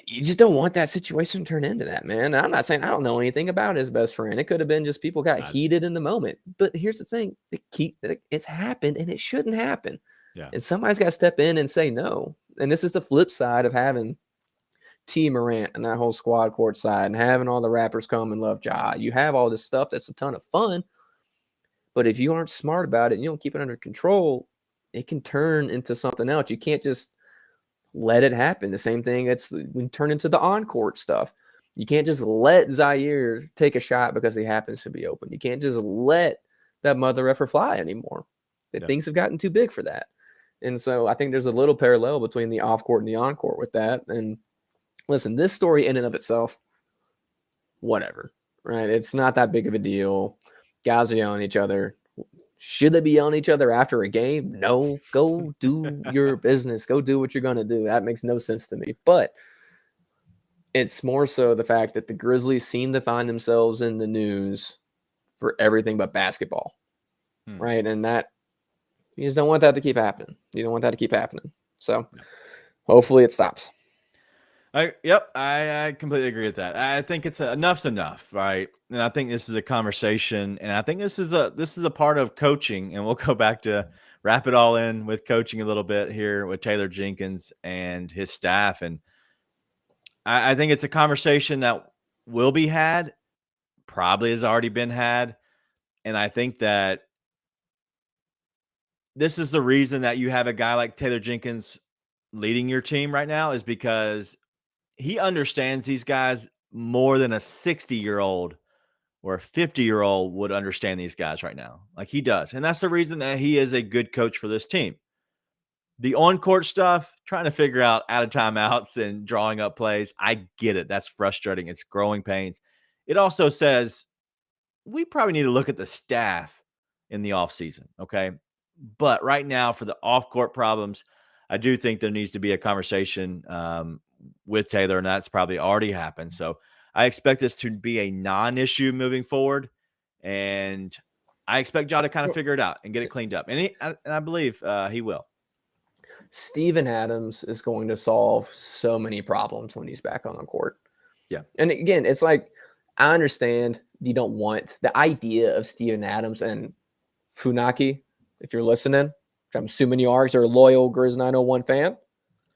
you just don't want that situation to turn into that, man. And I'm not saying I don't know anything about his best friend. It could have been just people got heated in the moment. But here's the thing. It's happened and it shouldn't happen. Yeah. And somebody's got to step in and say no. And this is the flip side of having T. Morant and that whole squad court side and having all the Raptors come and love Ja. You have all this stuff that's a ton of fun. But if you aren't smart about it and you don't keep it under control, it can turn into something else. You can't just let it happen. The same thing that's when turn into the on-court stuff. You can't just let Zaire take a shot because he happens to be open. You can't just let that mother effer fly anymore. Things have gotten too big for that. And so I think there's a little parallel between the off-court and the on-court with that. And listen, this story in and of itself, whatever, right? It's not that big of a deal. Guys are yelling at each other. Should they be yelling at each other after a game? No. Go do your business. Go do what you're going to do. That makes no sense to me. But it's more so the fact that the Grizzlies seem to find themselves in the news for everything but basketball, right? And that you just don't want that to keep happening. You don't want that to keep happening. So hopefully it stops. I completely agree with that. I think it's enough's enough, right? And I think this is a conversation, and I think this is a part of coaching, and we'll go back to wrap it all in with coaching a little bit here with Taylor Jenkins and his staff. And I think it's a conversation that will be had, probably has already been had. And I think that this is the reason that you have a guy like Taylor Jenkins leading your team right now, is because he understands these guys more than a 60-year-old or a 50-year-old would understand these guys right now. Like he does. And that's the reason that he is a good coach for this team. The on-court stuff, trying to figure out of timeouts and drawing up plays, I get it. That's frustrating. It's growing pains. It also says we probably need to look at the staff in the offseason, okay? But right now, for the off-court problems, I do think there needs to be a conversation with Taylor, and that's probably already happened. So I expect this to be a non-issue moving forward, and I expect Ja to kind of figure it out and get it cleaned up. And I believe he will. Steven Adams is going to solve so many problems when he's back on the court. Yeah. And again, it's like, I understand you don't want the idea of Steven Adams and Funaki, if you're listening, which I'm assuming you are, because you're a loyal Grizz 901 fan.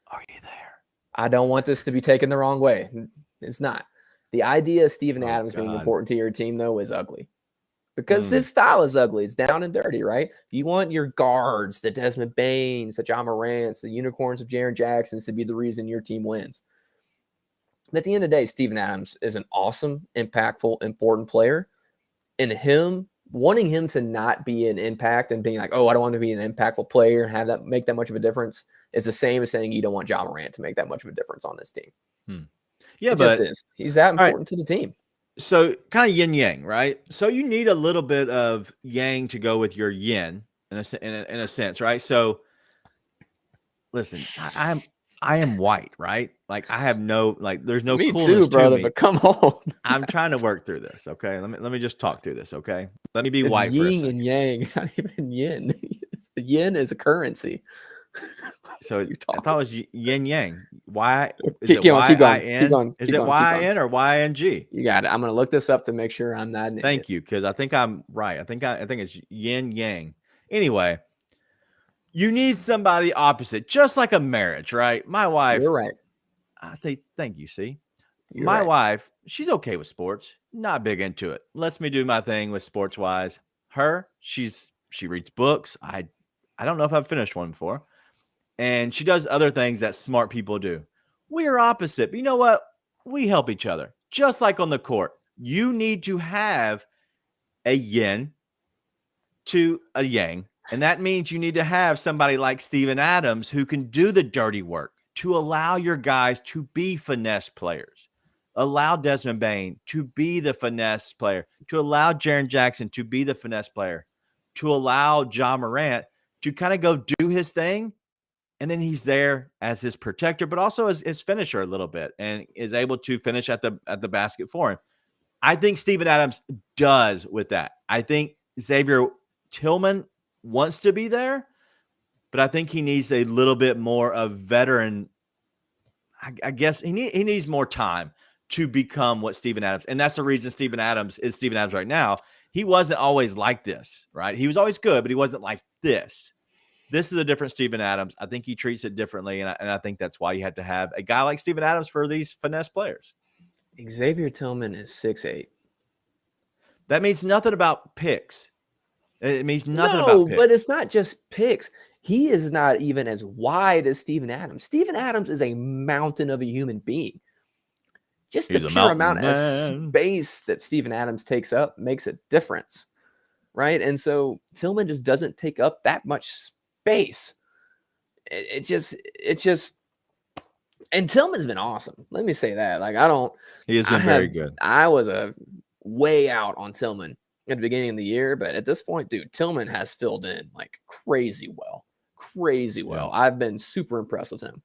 Are you there? I don't want this to be taken the wrong way. It's not. The idea of Steven Adams being important to your team, though, is ugly. Because this style is ugly. It's down and dirty, right? You want your guards, the Desmond Baines, the John Morants, the unicorns of Jaren Jacksons to be the reason your team wins. But at the end of the day, Steven Adams is an awesome, impactful, important player. And wanting him to not be an impact and being like, oh, I don't want to be an impactful player and have that make that much of a difference is the same as saying you don't want John Morant to make that much of a difference on this team. Yeah, it but just is. He's that important to the team. So kind of yin yang, right? So you need a little bit of yang to go with your yin in a sense, right? So listen, I am white, right? Like I have there's no Me coolness too, brother. to me. But come on, I'm trying to work through this. Okay, let me just talk through this. Okay, let me be it's white for a yin second. and yang. It's not even yin. Yin is a currency. So I thought it was yin yang. Why is keep it going. YIN? Is it YIN or YNG? You got it. I'm going to look this up to make sure I'm not an idiot. Thank you, because I think I'm right. I think it's yin yang. Anyway, you need somebody opposite, just like a marriage, right? My wife. You're right. I think. Thank you. See, You're my right. wife. She's okay with sports. Not big into it. Lets me do my thing with sports wise. She reads books. I don't know if I've finished one before. And she does other things that smart people do. We are opposite. But you know what? We help each other. Just like on the court. You need to have a yin to a yang. And that means you need to have somebody like Steven Adams who can do the dirty work to allow your guys to be finesse players. allow Desmond Bane to be the finesse player, to allow Jaren Jackson to be the finesse player, to allow Ja Morant to kind of go do his thing. And then he's there as his protector, but also as his finisher a little bit, and is able to finish at the basket for him. I think Steven Adams does with that. I think Xavier Tillman wants to be there, but I think he needs a little bit more of veteran. I guess he needs more time to become what Steven Adams. And that's the reason Steven Adams is Steven Adams right now. He wasn't always like this, right? He was always good, but he wasn't like this. This is a different Steven Adams. I think he treats it differently, and I think that's why you had to have a guy like Steven Adams for these finesse players. Xavier Tillman is 6'8". That means nothing about picks. It means nothing about picks. But it's not just picks. He is not even as wide as Steven Adams. Steven Adams is a mountain of a human being. Just the pure amount of space that Steven Adams takes up makes a difference, right? And so Tillman just doesn't take up that much space. It just, and Tillman's been awesome. Let me say that. Like, he has been very good. I was way out on Tillman at the beginning of the year, but at this point, dude, Tillman has filled in like crazy well. Yeah. I've been super impressed with him,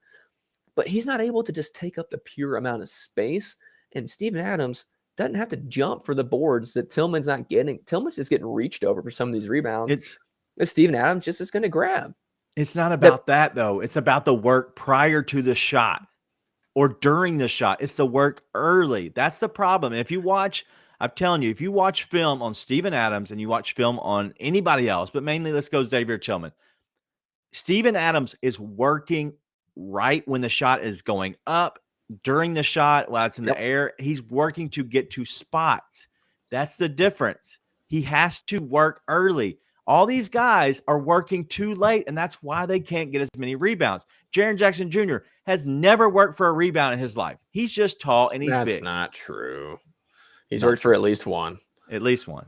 but he's not able to just take up the pure amount of space. And Steven Adams doesn't have to jump for the boards that Tillman's not getting. Tillman's just getting reached over for some of these rebounds. It's Steven Adams just is going to grab. It's not about that though. It's about the work prior to the shot or during the shot. It's the work early. That's the problem. If you watch, I'm telling you, if you watch film on Steven Adams and you watch film on anybody else, but mainly let's go Xavier Tillman. Steven Adams is working right when the shot is going up, during the shot, while it's in the air. He's working to get to spots. That's the difference. He has to work early. All these guys are working too late, and that's why they can't get as many rebounds. Jaren Jackson Jr. has never worked for a rebound in his life. He's just tall and he's big. That's not true. He's worked for at least one. At least one.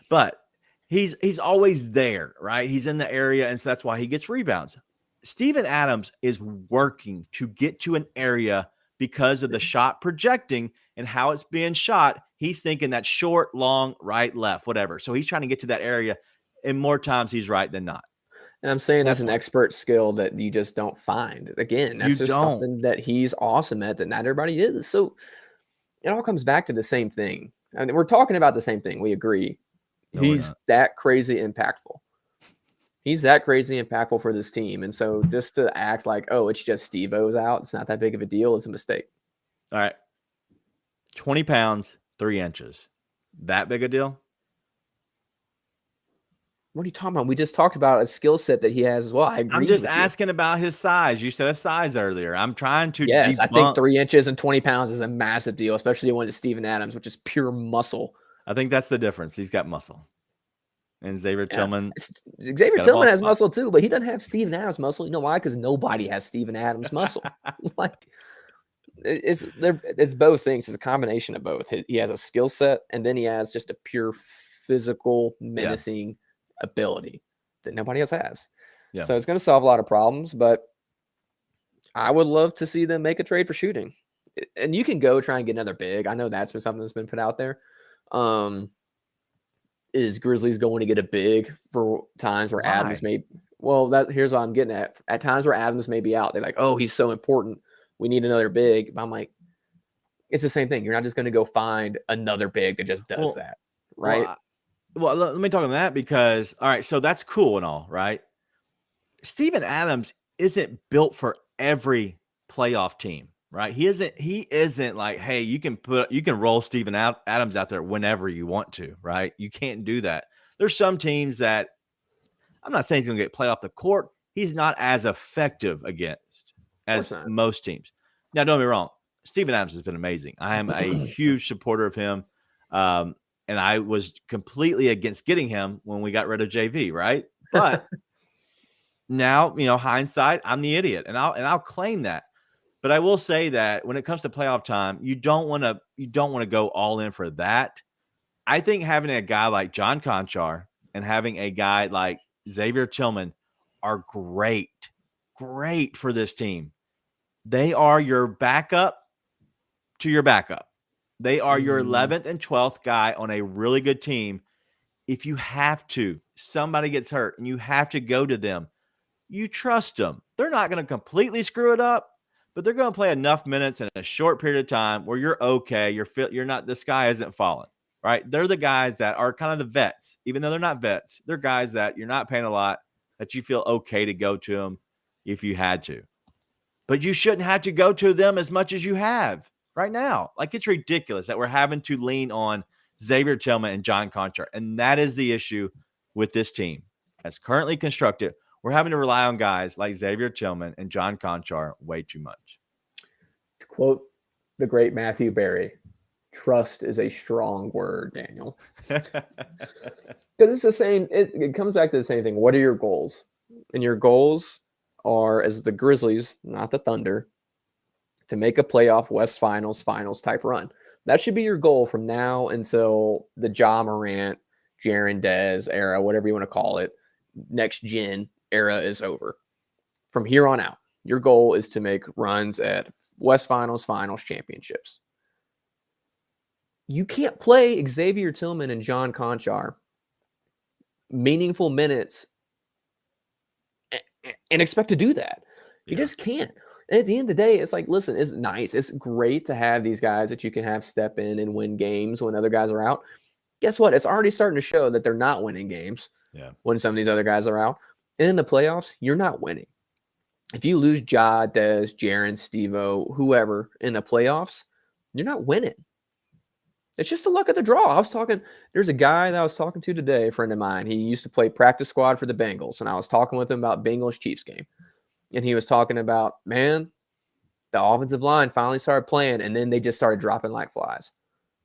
But he's always there, right? He's in the area, and so that's why he gets rebounds. Steven Adams is working to get to an area because of the shot projecting and how it's being shot. He's thinking that short, long, right, left, whatever. So he's trying to get to that area, and more times he's right than not. And I'm saying that's an expert skill that you just don't find. Again, that's just something that he's awesome at that not everybody is. So it all comes back to the same thing. I mean, we're talking about the same thing. We agree. He's that crazy impactful. He's that crazy impactful for this team. And so just to act like, oh, it's just Steve-O's out, it's not that big of a deal, is a mistake. All right. 20 pounds, 3 inches. That big a deal? What are you talking about? We just talked about a skill set that he has as well. I'm just asking about his size. You said a size earlier. I'm trying to Yes, I think 3 inches and 20 pounds is a massive deal, especially when it's Steven Adams, which is pure muscle. I think that's the difference. He's got muscle. And Xavier Tillman. Xavier Tillman has muscle too, but he doesn't have Steven Adams muscle. You know why? Because nobody has Steven Adams muscle. Like it's both things. It's a combination of both. He has a skill set, and then he has just a pure physical, menacing ability that nobody else has. Yeah. So it's going to solve a lot of problems, but I would love to see them make a trade for shooting. And you can go try and get another big. I know that's been something that's been put out there. Is Grizzlies going to get a big for times where Adams may? Well, here's what I'm getting at. At times where Adams may be out, they're like, "Oh, he's so important. We need another big." But I'm like, it's the same thing. You're not just going to go find another big that just does that, right? Well, let me talk on that because, all right, so that's cool and all, right? Steven Adams isn't built for every playoff team, right? He isn't like, hey, you can roll Steven Adams out there whenever you want to, right? You can't do that. There's some teams that I'm not saying he's going to get played off the court. He's not as effective against as most teams. Now, don't get me wrong. Steven Adams has been amazing. I am a huge supporter of him. And I was completely against getting him when we got rid of JV, right? But now, hindsight, I'm the idiot, and I'll claim that. But I will say that when it comes to playoff time, you don't want to go all in for that. I think having a guy like John Conchar and having a guy like Xavier Tillman are great for this team. They are your backup to your backup. They are your 11th and 12th guy on a really good team. If you have to, somebody gets hurt and you have to go to them, you trust them. They're not going to completely screw it up, but they're going to play enough minutes in a short period of time where you're okay. You're not, the sky isn't falling, right? They're the guys that are kind of the vets, even though they're not vets. They're guys that you're not paying a lot, that you feel okay to go to them if you had to. But you shouldn't have to go to them as much as you have right now. Like, it's ridiculous that we're having to lean on Xavier Tillman and John Conchar. And that is the issue with this team that's currently constructed. We're having to rely on guys like Xavier Tillman and John Conchar way too much. To quote the great Matthew Berry, trust is a strong word, Daniel. Because it's the same. It comes back to the same thing. What are your goals? And your goals are, as the Grizzlies, not the Thunder, to make a playoff West Finals type run. That should be your goal from now until the Ja Morant, Jaren Dez era, whatever you want to call it, next gen era is over. From here on out, your goal is to make runs at West Finals championships. You can't play Xavier Tillman and John Conchar meaningful minutes and expect to do that. You just can't. And at the end of the day, it's like, listen, it's nice. It's great to have these guys that you can have step in and win games when other guys are out. Guess what? It's already starting to show that they're not winning games when some of these other guys are out. And in the playoffs, you're not winning. If you lose Ja, Dez, Jaren, Steve-O, whoever in the playoffs, you're not winning. It's just the luck of the draw. There's a guy that I was talking to today, a friend of mine. He used to play practice squad for the Bengals, and I was talking with him about Bengals-Chiefs game. And he was talking about, man, the offensive line finally started playing, and then they just started dropping like flies.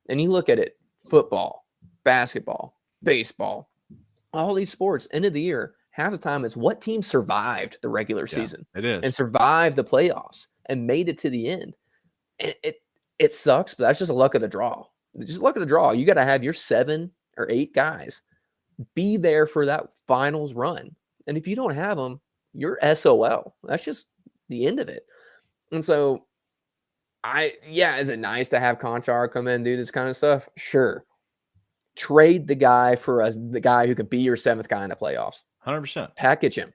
And you look at it, football, basketball, baseball, all these sports, end of the year, half the time it's what team survived the regular season. It is. And survived the playoffs and made it to the end. And it sucks, but that's just a luck of the draw. Just luck of the draw. You got to have your 7 or 8 guys be there for that finals run. And if you don't have them, you're SOL. That's just the end of it. And so, is it nice to have Conchar come in and do this kind of stuff? Sure. Trade the guy for the guy who can be your 7th guy in the playoffs. 100%. Package him.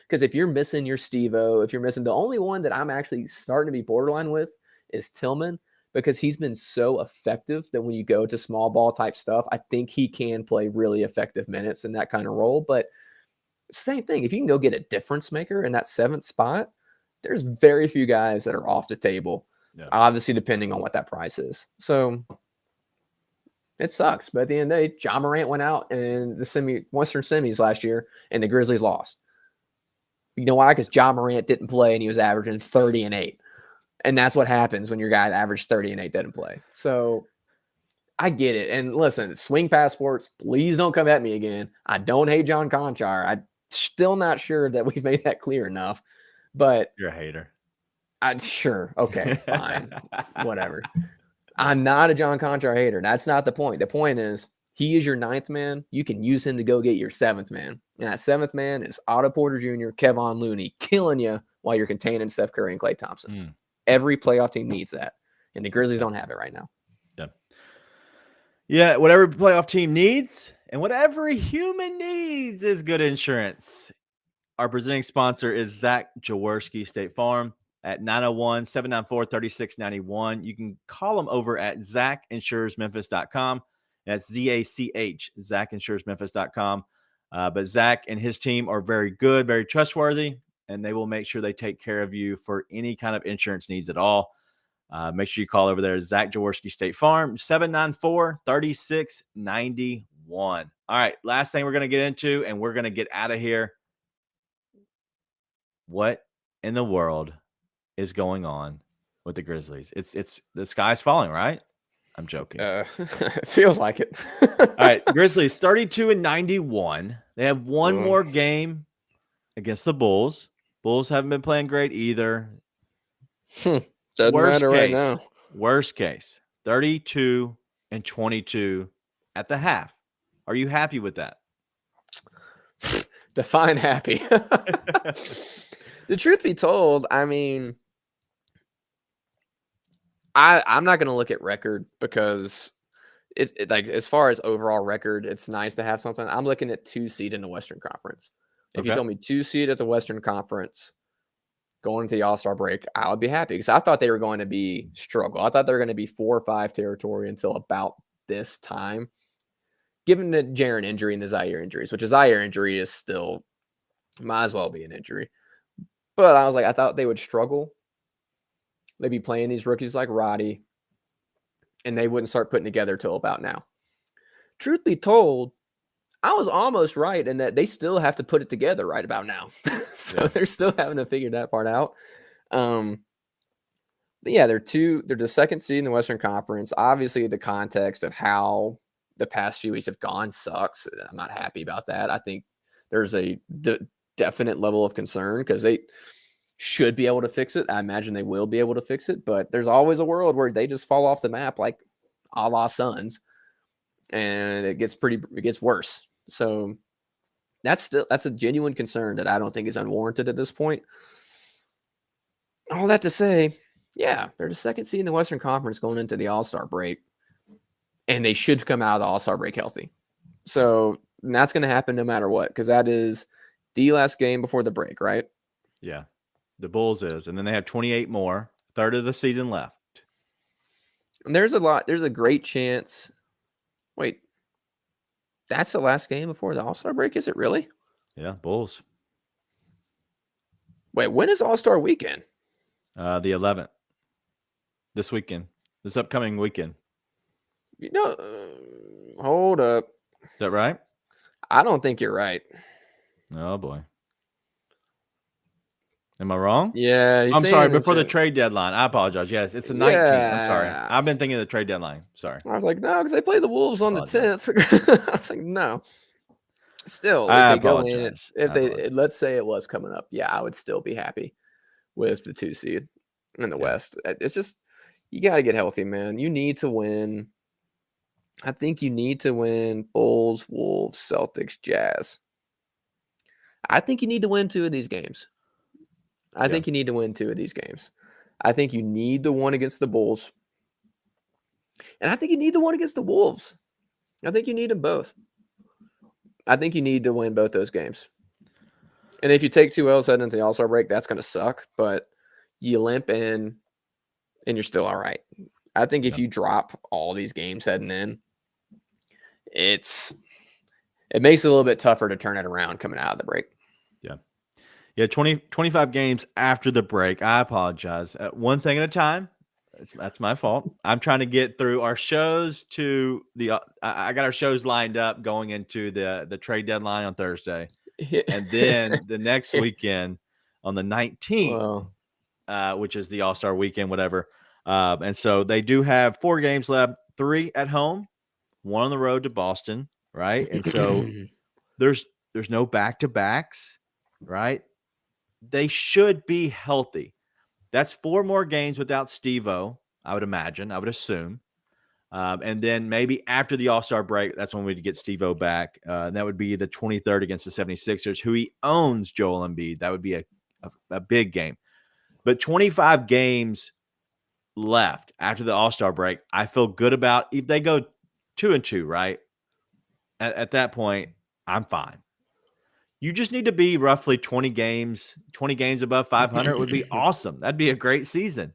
Because if you're missing your Steve-O, if you're missing, the only one that I'm actually starting to be borderline with is Tillman, because he's been so effective that when you go to small ball type stuff, I think he can play really effective minutes in that kind of role. But same thing, if you can go get a difference maker in that 7th spot, there's very few guys that are off the table, obviously depending on what that price is. So it sucks. But at the end of the day, Ja Morant went out in the Western semis last year, and the Grizzlies lost. You know why? Because Ja Morant didn't play, and he was averaging 30 and 8. And that's what happens when your guy averaged 30 and 8 doesn't play. So I get it. And listen, swing passports, please don't come at me again. I don't hate John Conchar. I'm still not sure that we've made that clear enough. But you're a hater. Sure. Okay, fine. Whatever. I'm not a John Conchar hater. That's not the point. The point is he is your 9th man. You can use him to go get your 7th man. And that 7th man is Otto Porter Jr., Kevon Looney, killing you while you're containing Steph Curry and Klay Thompson. Every playoff team needs that. And the Grizzlies don't have it right now. Yeah, what every playoff team needs and what every human needs is good insurance. Our presenting sponsor is Zach Jaworski, State Farm, at 901-794-3691. You can call them over at ZachInsuresMemphis.com. That's ZACH, ZachInsuresMemphis.com. But Zach and his team are very good, very trustworthy, and they will make sure they take care of you for any kind of insurance needs at all. Make sure you call over there, Zach Jaworski, State Farm, 794-3691. All right, last thing we're going to get into, and we're going to get out of here. What in the world is going on with the Grizzlies? It's the sky's falling, right? I'm joking. It feels like it. All right, Grizzlies 32-91. They have one more game against the Bulls. Bulls haven't been playing great either. Doesn't matter right now. Worst case, 32-22 at the half. Are you happy with that? Define happy. The truth be told, I mean, I'm not going to look at record because it's like as far as overall record, it's nice to have something. I'm looking at 2 seed in the Western Conference. If you Okay. told me 2 seed at the Western Conference going into the All-Star break, I would be happy because I thought they were going to be struggle. I thought they were going to be 4 or 5 territory until about this time. Given the Jaren injury and the Zaire injuries, which a Zaire injury is still might as well be an injury. But I was like, I thought they would struggle. They'd be playing these rookies like Roddy, and they wouldn't start putting together till about now. Truth be told, I was almost right in that they still have to put it together right about now. So they're still having to figure that part out. But yeah, they're the second seed in the Western Conference. Obviously, the context of how the past few weeks have gone sucks. I'm not happy about that. I think there's a definite level of concern because they should be able to fix it. I imagine they will be able to fix it, but there's always a world where they just fall off the map like a la Suns, and it gets worse. So that's a genuine concern that I don't think is unwarranted at this point. All that to say, yeah, they're the second seed in the Western Conference going into the All-Star break, and they should come out of the All-Star break healthy. So that's going to happen no matter what, because that is the last game before the break, right? Yeah, the Bulls is, and then they have 28 more, third of the season left. And there's a great chance. Wait, that's the last game before the All-Star break? Is it really? Yeah, Bulls. Wait, when is All-Star weekend? The 11th. This weekend. This upcoming weekend. Hold up. Is that right? I don't think you're right. Oh, boy. Am I wrong? Yeah. I'm sorry. Before the trade deadline. I apologize. Yes, it's the 19th. I'm sorry. Yeah. I've been thinking of the trade deadline. Sorry. I was like, no, because they play the Wolves on the 10th. I was like, no. Still, if they go in, let's say it was coming up, yeah, I would still be happy with the 2 seed in the West. It's just, you got to get healthy, man. You need to win. I think you need to win Bulls, Wolves, Celtics, Jazz. I think you need to win 2 of these games. I think you need to win 2 of these games. I think you need the one against the Bulls. And I think you need the one against the Wolves. I think you need them both. I think you need to win both those games. And if you take 2 L's heading into the All-Star break, that's going to suck. But you limp in, and you're still all right. I think if you drop all these games heading in, it makes it a little bit tougher to turn it around coming out of the break. Yeah, 25 games after the break. I apologize. One thing at a time. That's my fault. I'm trying to get through our shows to the I got our shows lined up going into the trade deadline on Thursday. And then the next weekend on the 19th, which is the All-Star weekend, whatever. And so they do have 4 games left, 3 at home, 1 on the road to Boston, right? And so there's no back-to-backs, right? They should be healthy. That's 4 more games without Steve-O, I would imagine, I would assume. And then maybe after the All-Star break, that's when we'd get Steve-O back. And that would be the 23rd against the 76ers, who he owns, Joel Embiid. That would be a big game. But 25 games left after the All-Star break, I feel good about. If they go 2-2, right? At that point, I'm fine. You just need to be roughly 20 games above 500 would be awesome. That'd be a great season.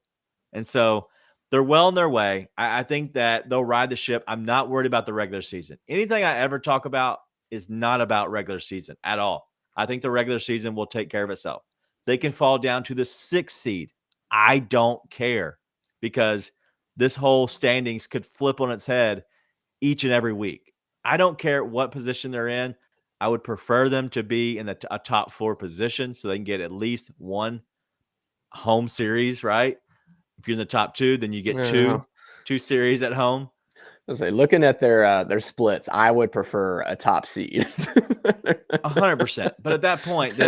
And so they're well on their way. I think that they'll ride the ship. I'm not worried about the regular season. Anything I ever talk about is not about regular season at all. I think the regular season will take care of itself. They can fall down to the 6th seed. I don't care because this whole standings could flip on its head each and every week. I don't care what position they're in. I would prefer them to be in a top 4 position so they can get at least 1 home series, right? If you're in the top 2, then you get two series at home. I was like, looking at their splits, I would prefer a top seed. 100%. But at that point,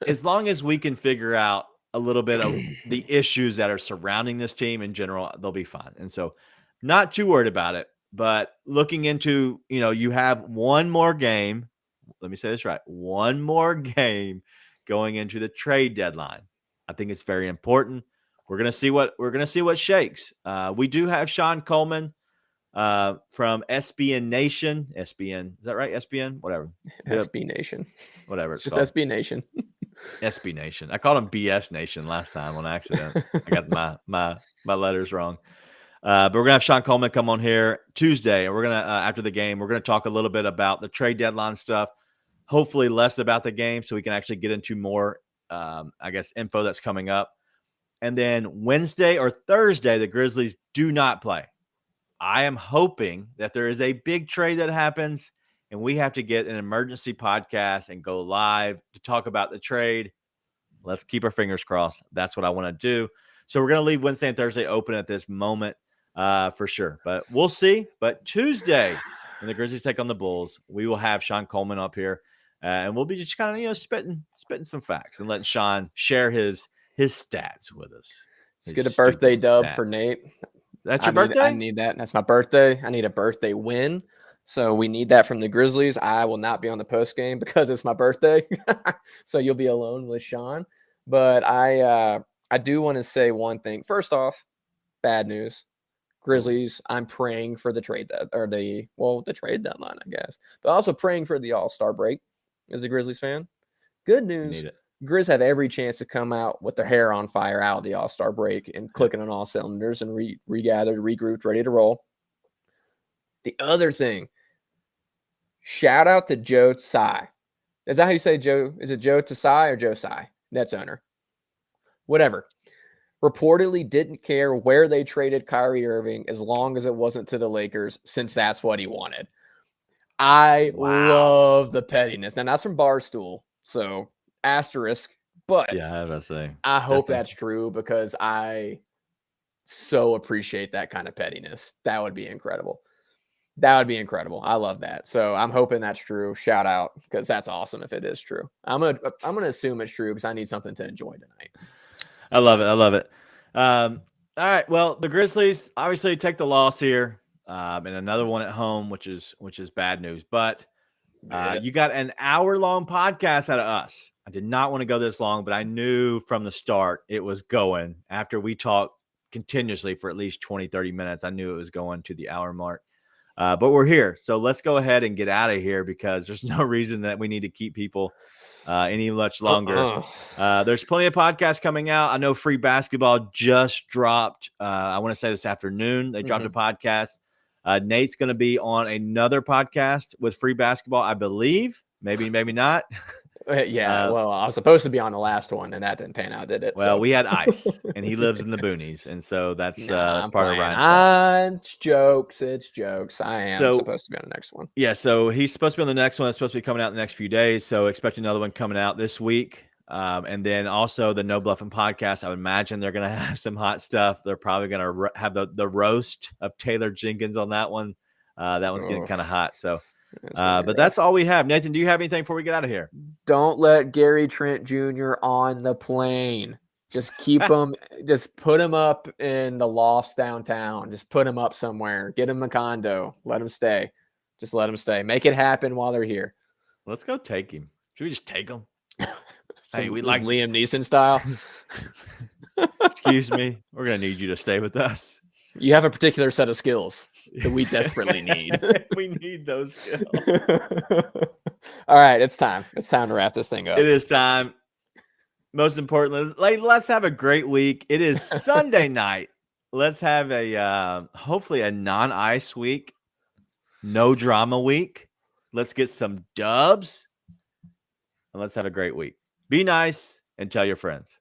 as long as we can figure out a little bit of the issues that are surrounding this team in general, they'll be fine. And so not too worried about it. But looking into, you have 1 more game. Let me say this right. 1 more game going into the trade deadline. I think it's very important. we're gonna see what shakes. We do have Sean Coleman from SBN Nation. SBN, is that right? SBN, whatever. SB Nation, whatever it's it's just called. SB Nation. SB Nation. I called him BS Nation last time on accident. I got my letters wrong. But we're gonna have Sean Coleman come on here Tuesday, and we're gonna after the game, we're gonna talk a little bit about the trade deadline stuff. Hopefully, less about the game, so we can actually get into more, info that's coming up. And then Wednesday or Thursday, the Grizzlies do not play. I am hoping that there is a big trade that happens, and we have to get an emergency podcast and go live to talk about the trade. Let's keep our fingers crossed. That's what I want to do. So we're going to leave Wednesday and Thursday open at this moment for sure. But we'll see. But Tuesday, when the Grizzlies take on the Bulls, we will have Sean Coleman up here. And we'll be just kind of, spitting some facts and letting Sean share his stats with us. Let's get a birthday dub for Nate. That's your birthday? I need that. That's my birthday. I need a birthday win. So we need that from the Grizzlies. I will not be on the post game because it's my birthday. So you'll be alone with Sean. But I do want to say one thing. First off, bad news. Grizzlies, I'm praying for the trade the trade deadline, I guess. But also praying for the All-Star break as a Grizzlies fan. Good news. Grizz have every chance to come out with their hair on fire out of the All-Star break and clicking on all cylinders and regathered, regrouped, ready to roll. The other thing, shout out to Joe Tsai. Is that how you say Joe? Is it Joe Tsai or Joe Tsai? Nets owner. Whatever. Reportedly didn't care where they traded Kyrie Irving as long as it wasn't to the Lakers, since that's what he wanted. I love the pettiness. And that's from Barstool. So asterisk, but yeah, I was say. I hope that's true because I so appreciate that kind of pettiness. That would be incredible. I love that. So I'm hoping that's true. Shout out, because that's awesome if it is true. I'm gonna assume it's true because I need something to enjoy tonight. I love it. All right. Well, the Grizzlies obviously take the loss here, and another one at home, which is bad news. But you got an hour-long podcast out of us. I did not want to go this long, but I knew from the start it was going. After we talked continuously for at least 20, 30 minutes, I knew it was going to the hour mark. But we're here. So let's go ahead and get out of here because there's no reason that we need to keep people any much longer. There's plenty of podcasts coming out. I know Free Basketball just dropped. I want to say this afternoon. They dropped a podcast. Nate's going to be on another podcast with Free Basketball, I believe. Maybe not. Well, I was supposed to be on the last one, and that didn't pan out, did it? Well, we had Ice, and he lives in the boonies, and so that's part of Ryan's. It's jokes. I am supposed to be on the next one. Yeah, so he's supposed to be on the next one. It's supposed to be coming out in the next few days, so expect another one coming out this week. And then also the No Bluffing podcast. I would imagine they're going to have some hot stuff. They're probably going to have the roast of Taylor Jenkins on that one. That one's getting kind of hot, so. But that's all we have. Nathan, do you have anything before we get out of here? Don't let Gary Trent Jr. on the plane. Just keep him. Just put him up in the lofts downtown. Just put him up somewhere. Get him a condo. Let him stay. Just let him stay. Make it happen while they're here. Let's go take him. Should we just take him? Hey, we like Liam Neeson style. Excuse me. We're gonna need you to stay with us. You have a particular set of skills that we desperately need. We need those skills. All right, it's time. It's time to wrap this thing up. It is time. Most importantly, let's have a great week. It is Sunday night. Let's have a hopefully a non-ice week, no drama week. Let's get some dubs, and let's have a great week. Be nice and tell your friends.